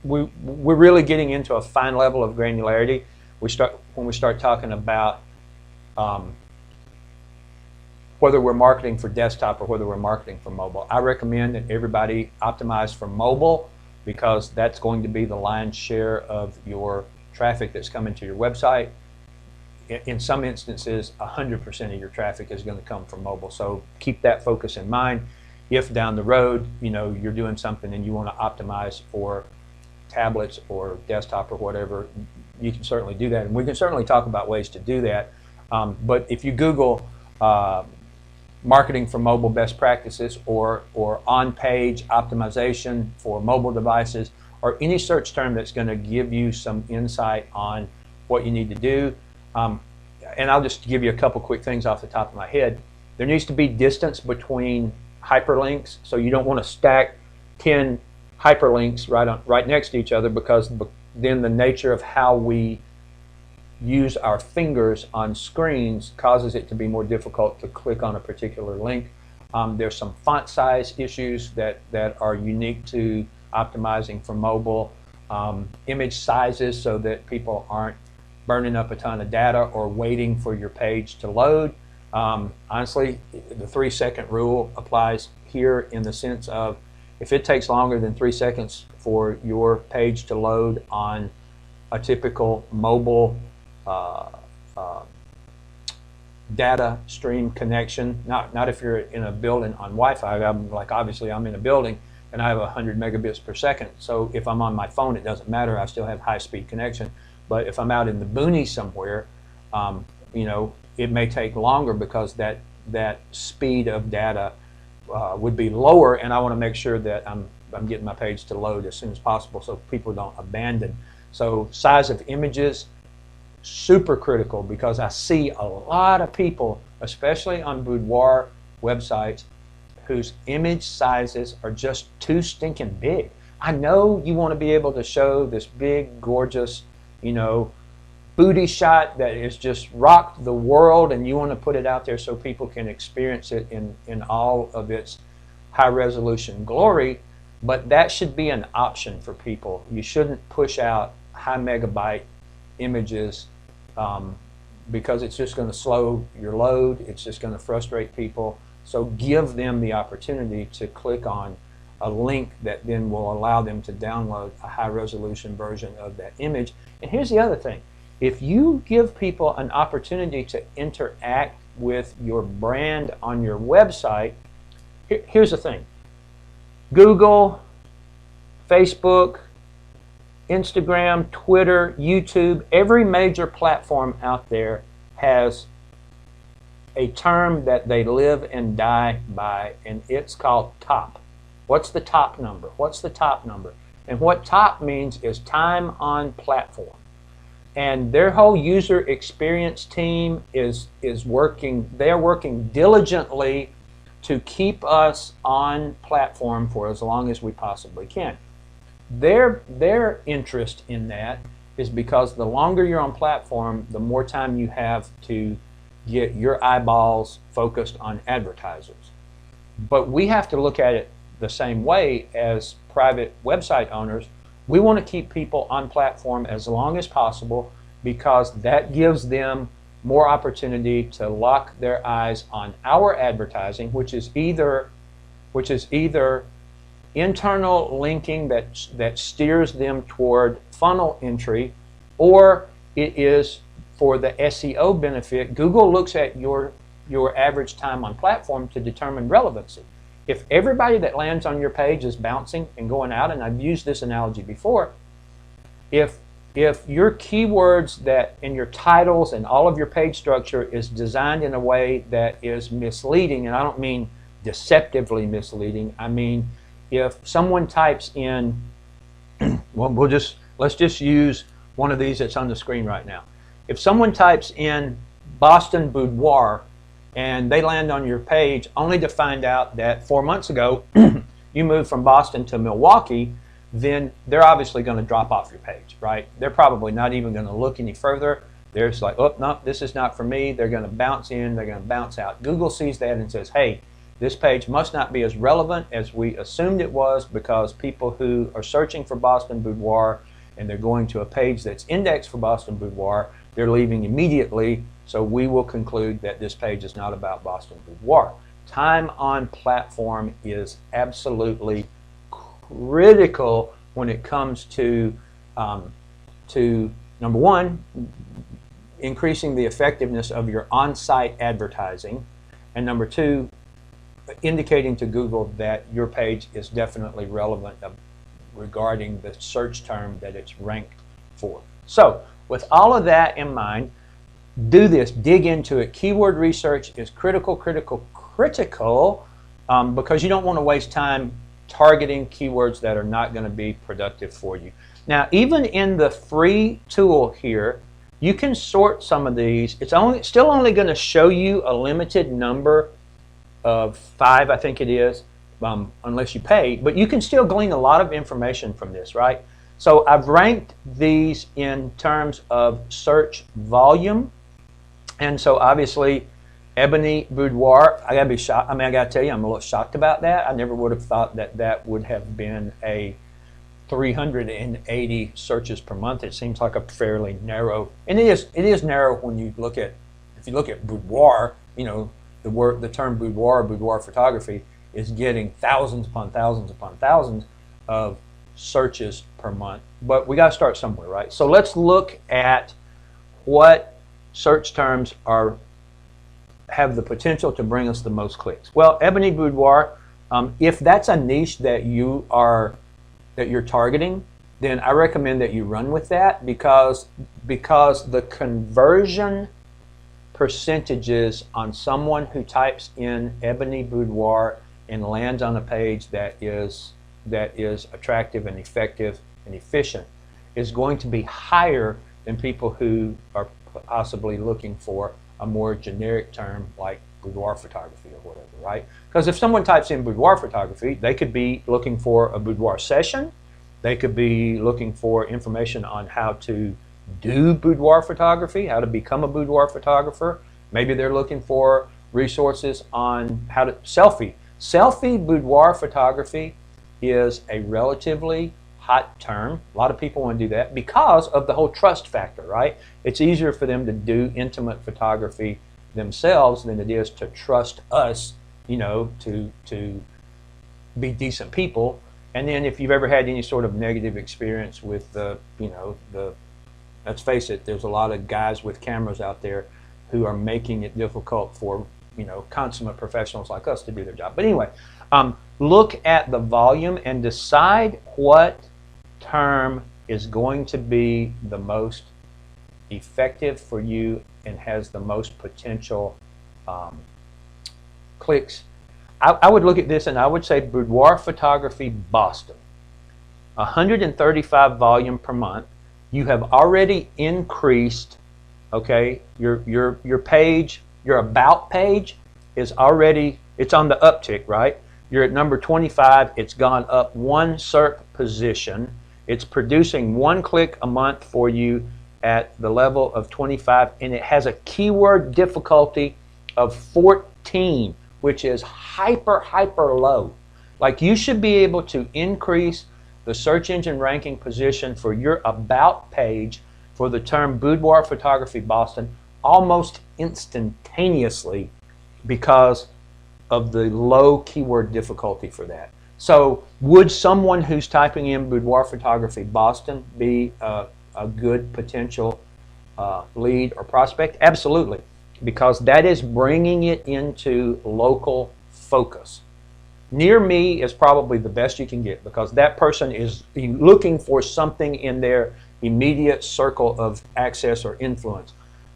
We're really getting into a fine level of granularity. When we start talking about whether we're marketing for desktop or whether we're marketing for mobile. I recommend that everybody optimize for mobile, because that's going to be the lion's share of your traffic that's coming to your website. In some instances, 100% of your traffic is going to come from mobile. So keep that focus in mind. If down the road, you're doing something and you want to optimize for tablets or desktop or whatever, you can certainly do that, and we can certainly talk about ways to do that. But if you Google marketing for mobile best practices or on-page optimization for mobile devices, or any search term that's going to give you some insight on what you need to do, and I'll just give you a couple quick things off the top of my head. There needs to be distance between hyperlinks, so you don't want to stack 10 hyperlinks right next to each other, because then the nature of how we use our fingers on screens causes it to be more difficult to click on a particular link. There's some font size issues that are unique to optimizing for mobile. Image sizes, so that people aren't burning up a ton of data or waiting for your page to load. Honestly, the 3-second rule applies here, in the sense of, if it takes longer than 3 seconds for your page to load on a typical mobile data stream connection, not if you're in a building on Wi-Fi. Obviously I'm in a building and I have 100 megabits per second. So if I'm on my phone, it doesn't matter. I still have high-speed connection. But if I'm out in the boonies somewhere, it may take longer, because that speed of data would be lower, and I want to make sure that I'm getting my page to load as soon as possible, so people don't abandon. So size of images, super critical, because I see a lot of people, especially on boudoir websites, whose image sizes are just too stinking big. I know you want to be able to show this big, gorgeous, booty shot that has just rocked the world, and you want to put it out there so people can experience it in all of its high resolution glory, but that should be an option for people. You shouldn't push out high megabyte images, because it's just going to slow your load. It's just going to frustrate people. So give them the opportunity to click on a link that then will allow them to download a high resolution version of that image. And here's the other thing. If you give people an opportunity to interact with your brand on your website, here's the thing. Google, Facebook, Instagram, Twitter, YouTube, every major platform out there has a term that they live and die by, and it's called top. What's the top number? What's the top number? And what top means is time on platform. and their whole user experience team is working. They're working diligently to keep us on platform for as long as we possibly can. Their interest in that is because the longer you're on platform, the more time you have to get your eyeballs focused on advertisers. But we have to look at it the same way as private website owners. We want to keep people on platform as long as possible because that gives them more opportunity to lock their eyes on our advertising, which is either internal linking that steers them toward funnel entry, or it is for the SEO benefit. Google looks at your average time on platform to determine relevancy. If everybody that lands on your page is bouncing and going out, and I've used this analogy before, if your keywords that in your titles and all of your page structure is designed in a way that is misleading, and I don't mean deceptively misleading, I mean if someone types in, well, let's just use one of these that's on the screen right now. If someone types in Boston boudoir and they land on your page only to find out that 4 months ago you moved from Boston to Milwaukee, then they're obviously going to drop off your page, right? They're probably not even going to look any further. They're just like, oh, no, this is not for me. They're going to bounce in, they're going to bounce out. Google sees that and says, hey, this page must not be as relevant as we assumed it was, because people who are searching for Boston boudoir and they're going to a page that's indexed for Boston boudoir, they're leaving immediately, so we will conclude that this page is not about Boston boudoir. Time on platform is absolutely critical when it comes to number one, increasing the effectiveness of your on-site advertising, and number two, indicating to Google that your page is definitely relevant regarding the search term that it's ranked for. So with all of that in mind, do this, dig into it. Keyword research is critical, because you don't want to waste time targeting keywords that are not going to be productive for you. Now, even in the free tool here, you can sort some of these. It's still only going to show you a limited number of 5, I think it is, unless you pay, but you can still glean a lot of information from this, right? So I've ranked these in terms of search volume, and so obviously Ebony Boudoir, I gotta be shocked. I mean, I gotta tell you, I'm a little shocked about that. I never would have thought that that would have been a 380 searches per month. It seems like a fairly narrow, and it is narrow when you look at, if you look at boudoir, you know, the term boudoir photography is getting thousands upon thousands upon thousands of searches per month. But we got to start somewhere, right? So let's look at what search terms have the potential to bring us the most clicks. Well, Ebony Boudoir, if that's a niche that you're targeting, then I recommend that you run with that, because the conversion percentages on someone who types in Ebony Boudoir and lands on a page that is attractive and effective and efficient is going to be higher than people who are possibly looking for a more generic term like boudoir photography or whatever, right? Because if someone types in boudoir photography, they could be looking for a boudoir session, they could be looking for information on how to do boudoir photography, how to become a boudoir photographer. Maybe they're looking for resources on how to selfie. Selfie boudoir photography is a relatively hot term. A lot of people want to do that because of the whole trust factor, right? It's easier for them to do intimate photography themselves than it is to trust us, you know, to be decent people. And then if you've ever had any sort of negative experience with let's face it, there's a lot of guys with cameras out there who are making it difficult for, you know, consummate professionals like us to do their job. But anyway, look at the volume and decide what term is going to be the most effective for you and has the most potential clicks. I would look at this and I would say boudoir photography Boston, 135 volume per month. you have already increased, okay, your page, your about page is already, it's on the uptick, right? You're at number 25, it's gone up one SERP position. It's producing 1 click a month for you at the level of 25, and it has a keyword difficulty of 14, which is hyper low. Like, you should be able to increase the search engine ranking position for your about page for the term Boudoir Photography Boston almost instantaneously because of the low keyword difficulty for that. So would someone who's typing in Boudoir Photography Boston be a good potential lead or prospect? Absolutely, because that is bringing it into local focus. Near me is probably the best you can get, because that person is looking for something in their immediate circle of access or influence.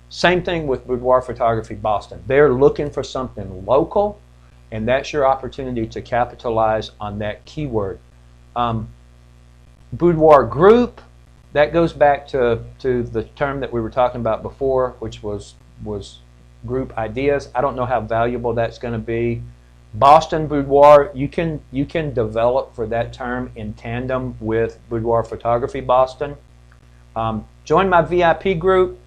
Same thing with Boudoir Photography Boston. They're looking for something local, and that's your opportunity to capitalize on that keyword. Boudoir Group, that goes back to the term that we were talking about before, which was group ideas. I don't know how valuable that's going to be. Boston Boudoir, you can develop for that term in tandem with Boudoir Photography Boston. Join my VIP group.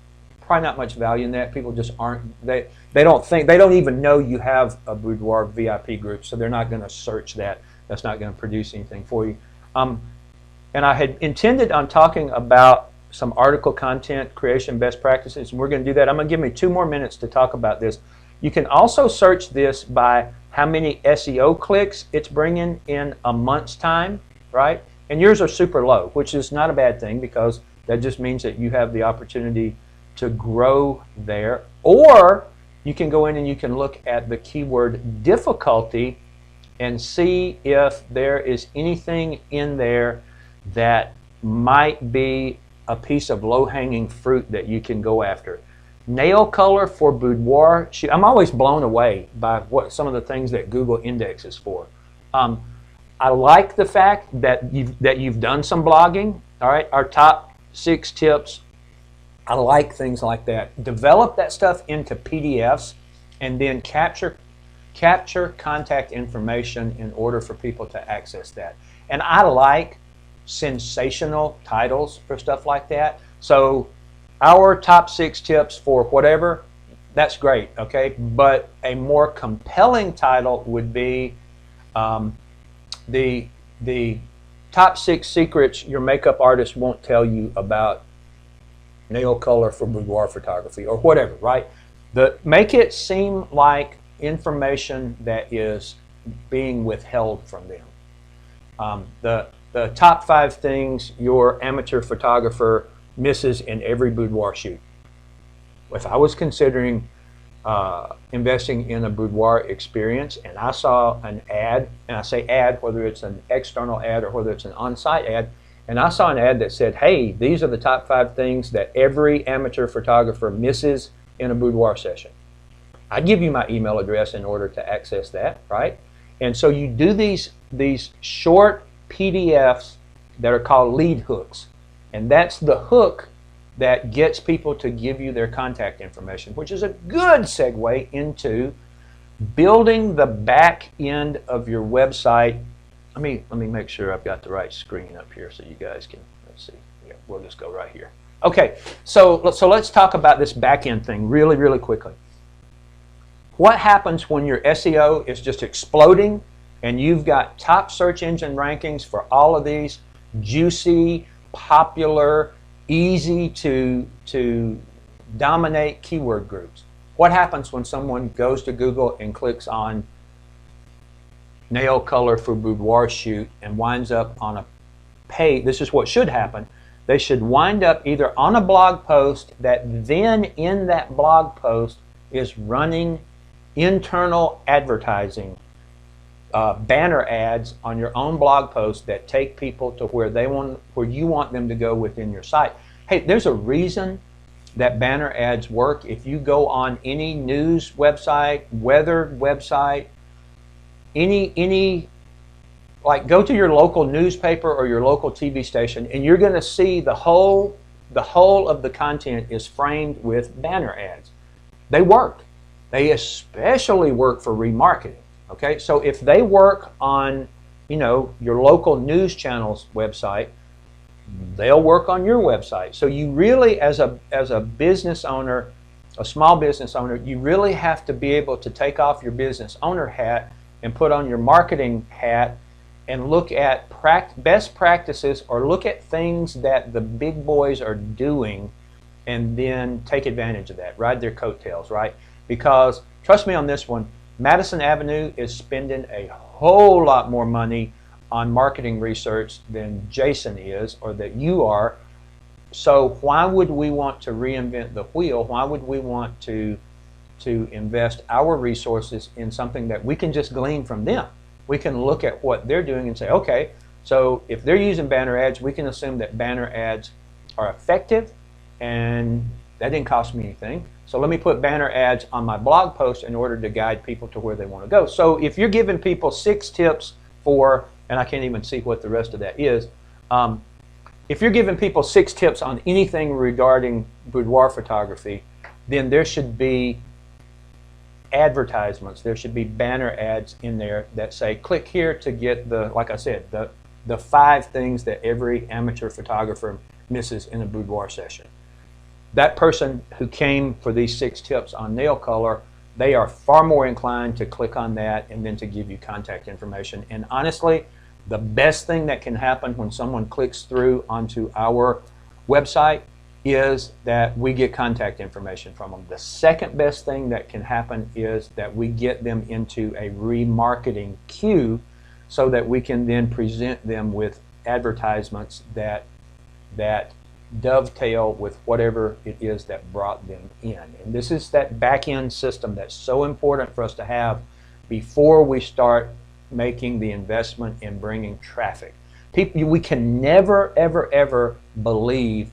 Probably not much value in that. People just aren't, they don't even know you have a Boudoir VIP group, so they're not going to search that. That's not going to produce anything for you. And I had intended on talking about some article content creation best practices, and we're going to do that. I'm going to give me 2 more minutes to talk about this. You can also search this by how many SEO clicks it's bringing in a month's time, right? And yours are super low, which is not a bad thing, because that just means that you have the opportunity to grow there. Or you can go in and you can look at the keyword difficulty and see if there is anything in there that might be a piece of low-hanging fruit that you can go after. Nail color for boudoir. I'm always blown away by what some of the things that Google indexes for. I like the fact that you've done some blogging. All right, our top 6 tips. I like things like that. Develop that stuff into PDFs and then capture contact information in order for people to access that. And I like sensational titles for stuff like that. So our top 6 tips for whatever, that's great, okay? But a more compelling title would be the top 6 secrets your makeup artist won't tell you about nail color for boudoir photography, or whatever, right? Make it seem like information that is being withheld from them. The top 5 things your amateur photographer misses in every boudoir shoot. If I was considering investing in a boudoir experience and I saw an ad, and I say ad, whether it's an external ad or whether it's an on-site ad, and I saw an ad that said, hey, these are the top 5 things that every amateur photographer misses in a boudoir session. I'd give you my email address in order to access that, right? And so you do these short PDFs that are called lead hooks. And that's the hook that gets people to give you their contact information, which is a good segue into building the back end of your website. Let me make sure I've got the right screen up here so you guys can, let's see. Yeah, we'll just go right here. Okay, so let's talk about this back end thing really quickly. What happens when your SEO is just exploding and you've got top search engine rankings for all of these juicy, popular, easy to dominate keyword groups? What happens when someone goes to Google and clicks on nail color for boudoir shoot and winds up on a page? This is what should happen. They should wind up either on a blog post that then in that blog post is running internal advertising, banner ads on your own blog post that take people to where you want them to go within your site. Hey, there's a reason that banner ads work. If you go on any news website, weather website, like go to your local newspaper or your local TV station, and you're going to see the whole the whole of the content is framed with banner ads. They work. They especially work for remarketing. Okay, so if they work on, your local news channel's website, they'll work on your website. So you really, as a business owner, a small business owner, you really have to be able to take off your business owner hat and put on your marketing hat and look at best practices, or look at things that the big boys are doing, and then take advantage of that, ride their coattails, right? Because trust me on this one, Madison Avenue is spending a whole lot more money on marketing research than Jason is, or that you are. So why would we want to reinvent the wheel? Why would we want to invest our resources in something that we can just glean from them? We can look at what they're doing and say, okay, so if they're using banner ads, we can assume that banner ads are effective, and that didn't cost me anything. So let me put banner ads on my blog post in order to guide people to where they want to go. So if you're giving people 6 tips for, and I can't even see what the rest of that is, if you're giving people 6 tips on anything regarding boudoir photography, then there should be advertisements, there should be banner ads in there that say, click here to get like I said, the 5 things that every amateur photographer misses in a boudoir session. That person who came for these 6 tips on nail color, they are far more inclined to click on that and then to give you contact information. And honestly, the best thing that can happen when someone clicks through onto our website is that we get contact information from them. The second best thing that can happen is that we get them into a remarketing queue, so that we can then present them with advertisements that dovetail with whatever it is that brought them in. And this is that back-end system that's so important for us to have before we start making the investment in bringing traffic. We can never, ever, ever believe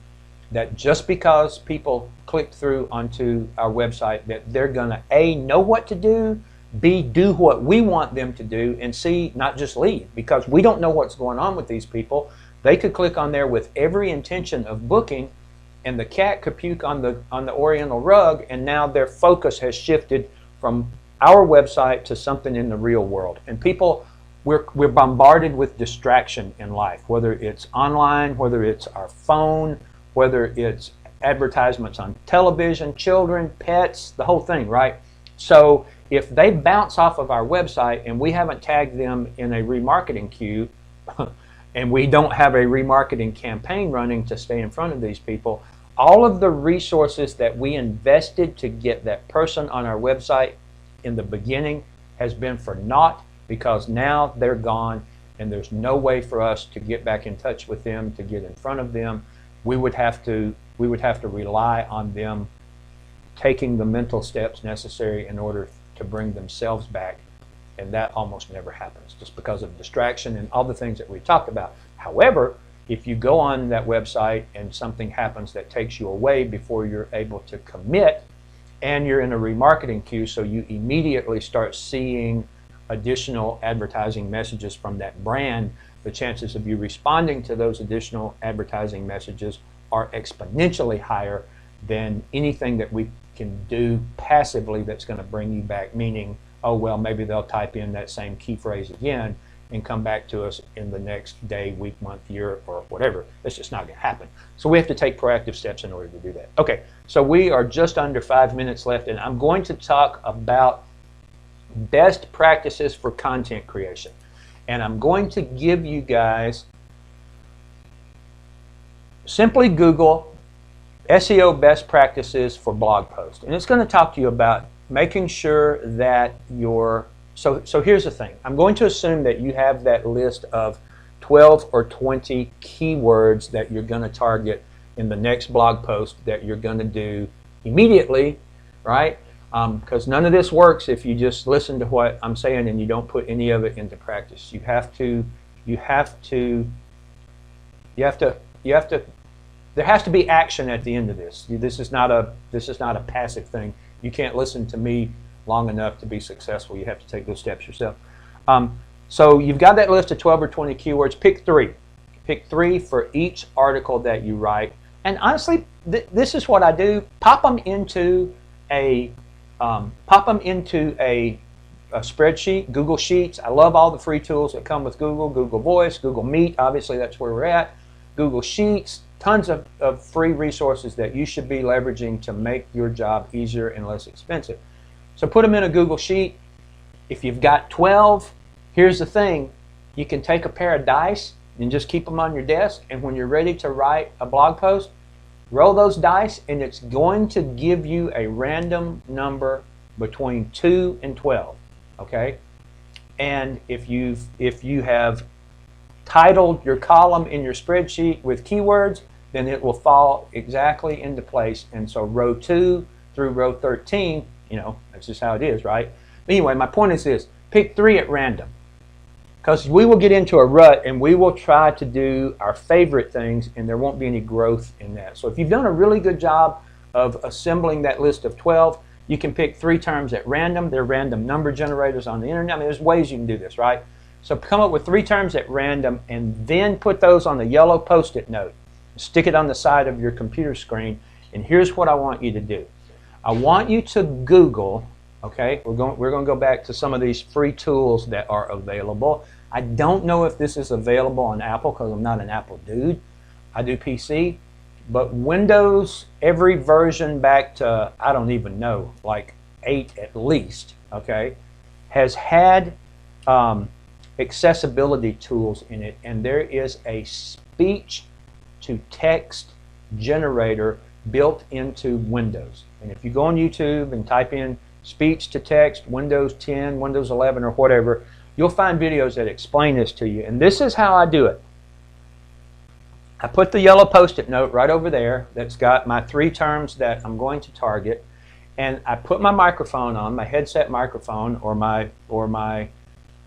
that just because people click through onto our website that they're going to A, know what to do, B, do what we want them to do, and C, not just leave, because we don't know what's going on with these people. They could click on there with every intention of booking, and the cat could puke on the oriental rug, and now their focus has shifted from our website to something in the real world. And people, we're bombarded with distraction in life, whether it's online, whether it's our phone, whether it's advertisements on television, children, pets, the whole thing, right? So if they bounce off of our website and we haven't tagged them in a remarketing queue, and we don't have a remarketing campaign running to stay in front of these people, all of the resources that we invested to get that person on our website in the beginning has been for naught, because now they're gone and there's no way for us to get back in touch with them, to get in front of them. We would have to rely on them taking the mental steps necessary in order to bring themselves back, and that almost never happens just because of distraction and all the things that we talked about. However, if you go on that website and something happens that takes you away before you're able to commit, and you're in a remarketing queue, so you immediately start seeing additional advertising messages from that brand, the chances of you responding to those additional advertising messages are exponentially higher than anything that we can do passively that's going to bring you back, meaning, oh, well, maybe they'll type in that same key phrase again and come back to us in the next day, week, month, year, or whatever. That's just not going to happen. So we have to take proactive steps in order to do that. Okay, so we are just under 5 minutes left, and I'm going to talk about best practices for content creation. And I'm going to give you guys, simply Google SEO best practices for blog posts. And it's going to talk to you about making sure that so here's the thing. I'm going to assume that you have that list of 12 or 20 keywords that you're going to target in the next blog post that you're going to do immediately, right? Because none of this works if you just listen to what I'm saying and you don't put any of it into practice. There has to be action at the end of this. This is not a passive thing. You can't listen to me long enough to be successful. You have to take those steps yourself. So you've got that list of 12 or 20 keywords. Pick 3. Pick 3 for each article that you write. And honestly, this is what I do. Pop them into a spreadsheet, Google Sheets. I love all the free tools that come with Google. Google Voice, Google Meet, obviously that's where we're at. Google Sheets, tons of free resources that you should be leveraging to make your job easier and less expensive. So put them in a Google Sheet. If you've got 12, here's the thing. You can take a pair of dice and just keep them on your desk, and when you're ready to write a blog post, roll those dice, and it's going to give you a random number between 2 and 12. Okay, and if you have titled your column in your spreadsheet with keywords, then it will fall exactly into place. And so row 2 through row 13, you know, that's just how it is, right? Anyway, my point is this: pick 3 at random, because we will get into a rut and we will try to do our favorite things, and there won't be any growth in that. So if you've done a really good job of assembling that list of 12, you can pick 3 terms at random. They're random number generators on the internet. I mean, there's ways you can do this, right? So come up with 3 terms at random, and then put those on the yellow Post-it note. Stick it on the side of your computer screen, and here's what I want you to do. I want you to Google, okay, we're going to go back to some of these free tools that are available. I don't know if this is available on Apple because I'm not an Apple dude. I do PC. But Windows, every version back to, I don't even know, like 8 at least, okay, has had accessibility tools in it, and there is a speech-to-text generator built into Windows. And if you go on YouTube and type in speech-to-text, Windows 10, Windows 11, or whatever, you'll find videos that explain this to you. And this is how I do it. I put the yellow Post-it note right over there that's got my 3 terms that I'm going to target, and I put my microphone on, my headset microphone, or my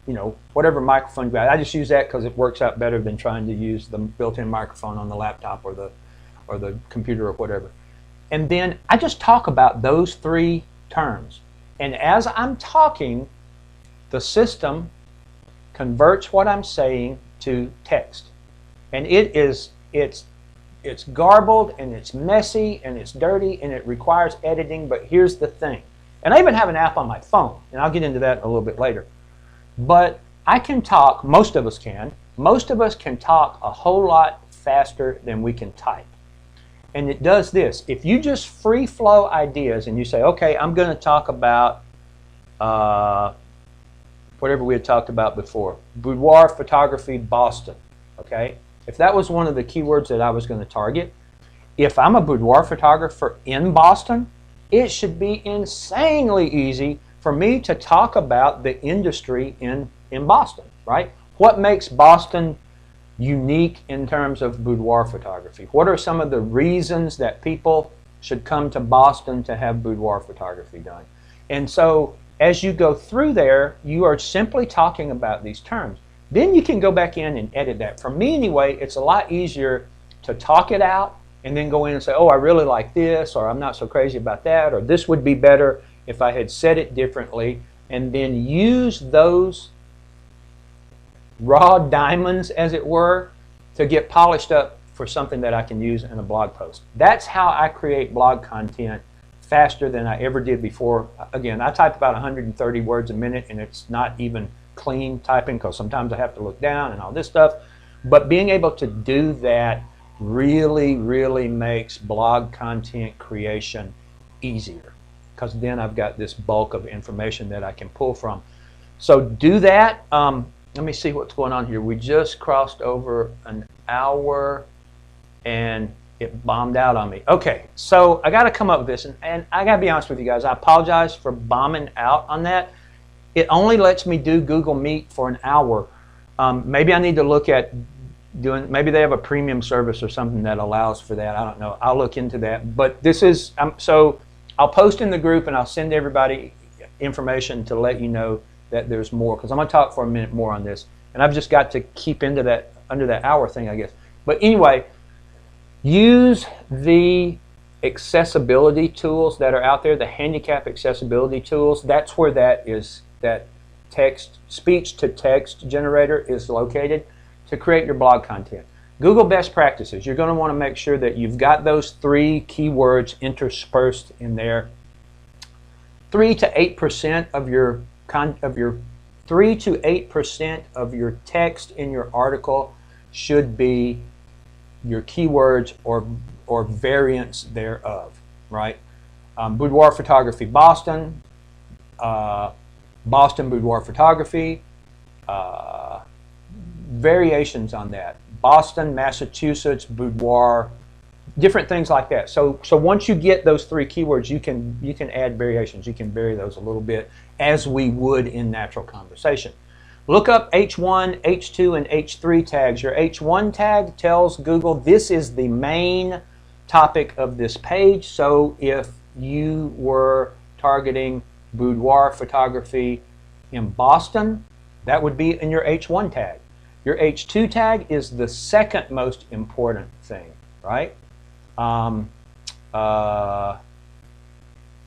you know, whatever microphone. I just use that because it works out better than trying to use the built-in microphone on the laptop or the computer or whatever. And then I just talk about those 3 terms. And as I'm talking, the system converts what I'm saying to text. And it's garbled, and it's messy, and it's dirty, and it requires editing. But here's the thing. And I even have an app on my phone, and I'll get into that a little bit later. But I can talk, most of us can talk a whole lot faster than we can type. And it does this. If you just free flow ideas and you say, okay, I'm going to talk about whatever we had talked about before, boudoir photography, Boston, okay? If that was one of the keywords that I was going to target, if I'm a boudoir photographer in Boston, it should be insanely easy for me to talk about the industry in Boston, right? What makes Boston unique in terms of boudoir photography? What are some of the reasons that people should come to Boston to have boudoir photography done? And so as you go through there, you are simply talking about these terms. Then you can go back in and edit that. For me anyway, it's a lot easier to talk it out and then go in and say, oh, I really like this, or I'm not so crazy about that, or this would be better if I had said it differently, and then use those raw diamonds, as it were, to get polished up for something that I can use in a blog post. That's how I create blog content faster than I ever did before. Again, I type about 130 words a minute, and it's not even clean typing because sometimes I have to look down and all this stuff. But being able to do that really, really makes blog content creation easier, because then I've got this bulk of information that I can pull from. So do that. Let me see what's going on here. We just crossed over an hour and it bombed out on me. Okay, so I got to come up with this, and I got to be honest with you guys. I apologize for bombing out on that. It only lets me do Google Meet for an hour. Maybe I need to look at maybe they have a premium service or something that allows for that. I don't know. I'll look into that. But this is, so I'll post in the group and I'll send everybody information to let you know that there's more, because I'm going to talk for a minute more on this. And I've just got to keep into that, under that hour thing, I guess. But anyway, use the accessibility tools that are out there, the handicap accessibility tools. That's where that text, speech to text generator is located to create your blog content. Google best practices. You're going to want to make sure that you've got those 3 keywords interspersed in there. 3 to 8% of your 3 to 8% of your text in your article should be your keywords or variants thereof, right? Boudoir photography, Boston, Boston boudoir photography, variations on that. Boston, Massachusetts, boudoir, different things like that. So once you get those 3 keywords, you can add variations. You can vary those a little bit as we would in natural conversation. Look up H1, H2, and H3 tags. Your H1 tag tells Google this is the main topic of this page. So if you were targeting boudoir photography in Boston, that would be in your H1 tag. Your H2 tag is the second most important thing, right?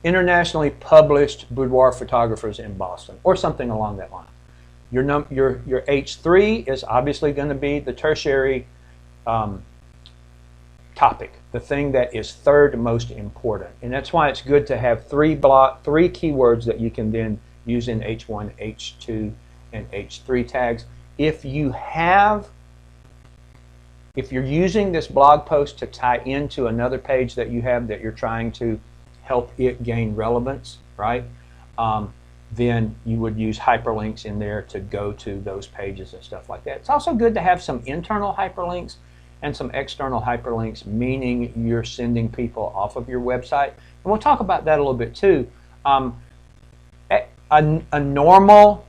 Internationally published boudoir photographers in Boston, or something along that line. Your H3 is obviously going to be the tertiary topic, the thing that is third most important, and that's why it's good to have 3 keywords that you can then use in H1, H2, and H3 tags. If you're using this blog post to tie into another page that you have that you're trying to help it gain relevance, right? Then you would use hyperlinks in there to go to those pages and stuff like that. It's also good to have some internal hyperlinks and some external hyperlinks, meaning you're sending people off of your website. And we'll talk about that a little bit too. A normal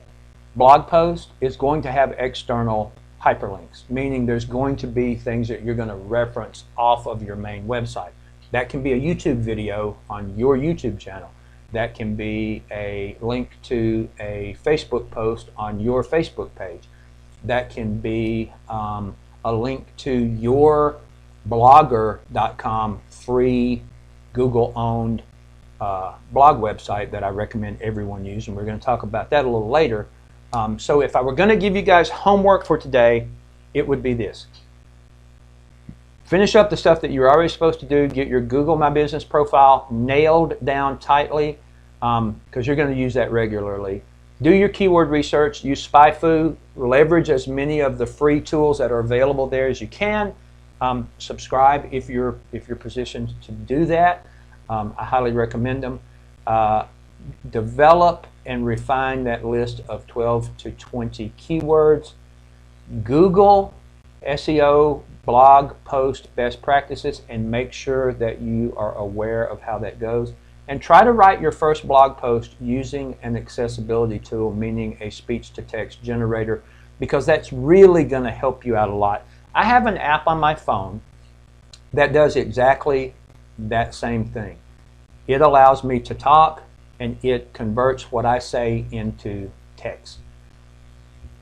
blog post is going to have external hyperlinks, meaning there's going to be things that you're going to reference off of your main website. That can be a YouTube video on your YouTube channel. That can be a link to a Facebook post on your Facebook page. That can be a link to your blogger.com free Google-owned blog website that I recommend everyone use, and we're going to talk about that a little later. So if I were going to give you guys homework for today, it would be this. Finish up the stuff that you're already supposed to do. Get your Google My Business profile nailed down tightly, because you're going to use that regularly. Do your keyword research. Use SpyFu. Leverage as many of the free tools that are available there as you can. Subscribe if you're positioned to do that. I highly recommend them. Develop and refine that list of 12 to 20 keywords. Google SEO blog post best practices and make sure that you are aware of how that goes. And try to write your first blog post using an accessibility tool, meaning a speech-to-text generator, because that's really going to help you out a lot. I have an app on my phone that does exactly that same thing. It allows me to talk, and it converts what I say into text.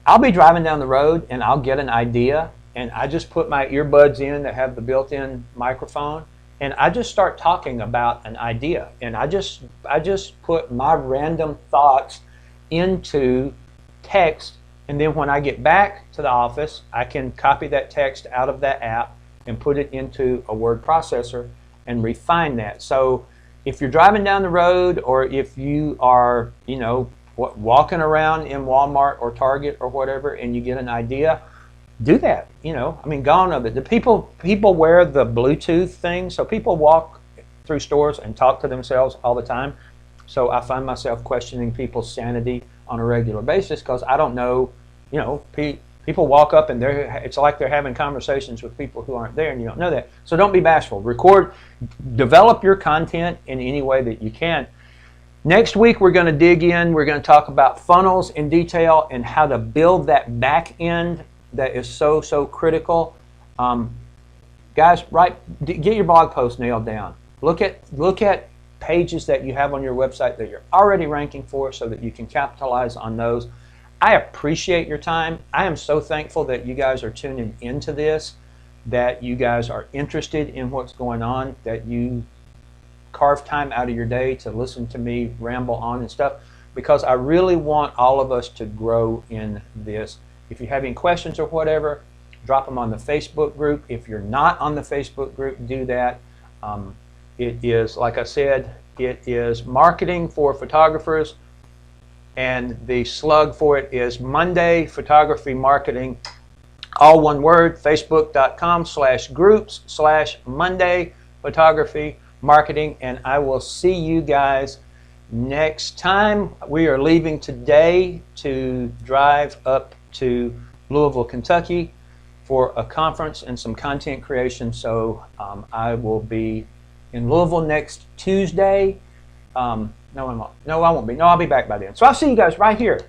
I'll be driving down the road and I'll get an idea, and I just put my earbuds in that have the built-in microphone, and I just start talking about an idea, and I just put my random thoughts into text, and then when I get back to the office, I can copy that text out of that app and put it into a word processor and refine that. So if you're driving down the road, or if you are, walking around in Walmart or Target or whatever, and you get an idea, do that. Gone of it. The people wear the Bluetooth thing, so people walk through stores and talk to themselves all the time. So I find myself questioning people's sanity on a regular basis, because I don't know, people walk up and it's like they're having conversations with people who aren't there, and you don't know that. So don't be bashful. Record, develop your content in any way that you can. Next week we're going to dig in. We're going to talk about funnels in detail and how to build that back end that is so critical. Guys, get your blog post nailed down. Look at pages that you have on your website that you're already ranking for, so that you can capitalize on those. I appreciate your time. I am so thankful that you guys are tuning into this, that you guys are interested in what's going on, that you carve time out of your day to listen to me ramble on and stuff, because I really want all of us to grow in this. If you have any questions or whatever, drop them on the Facebook group. If you're not on the Facebook group, do that. It is, like I said, it is marketing for photographers, and the slug for it is Monday Photography Marketing, all one word, facebook.com/groups/Monday Photography Marketing, and I will see you guys next time. We are leaving today to drive up to Louisville, Kentucky for a conference and some content creation. So I will be in Louisville next Tuesday. No, I won't be. No, I'll be back by then. So I'll see you guys right here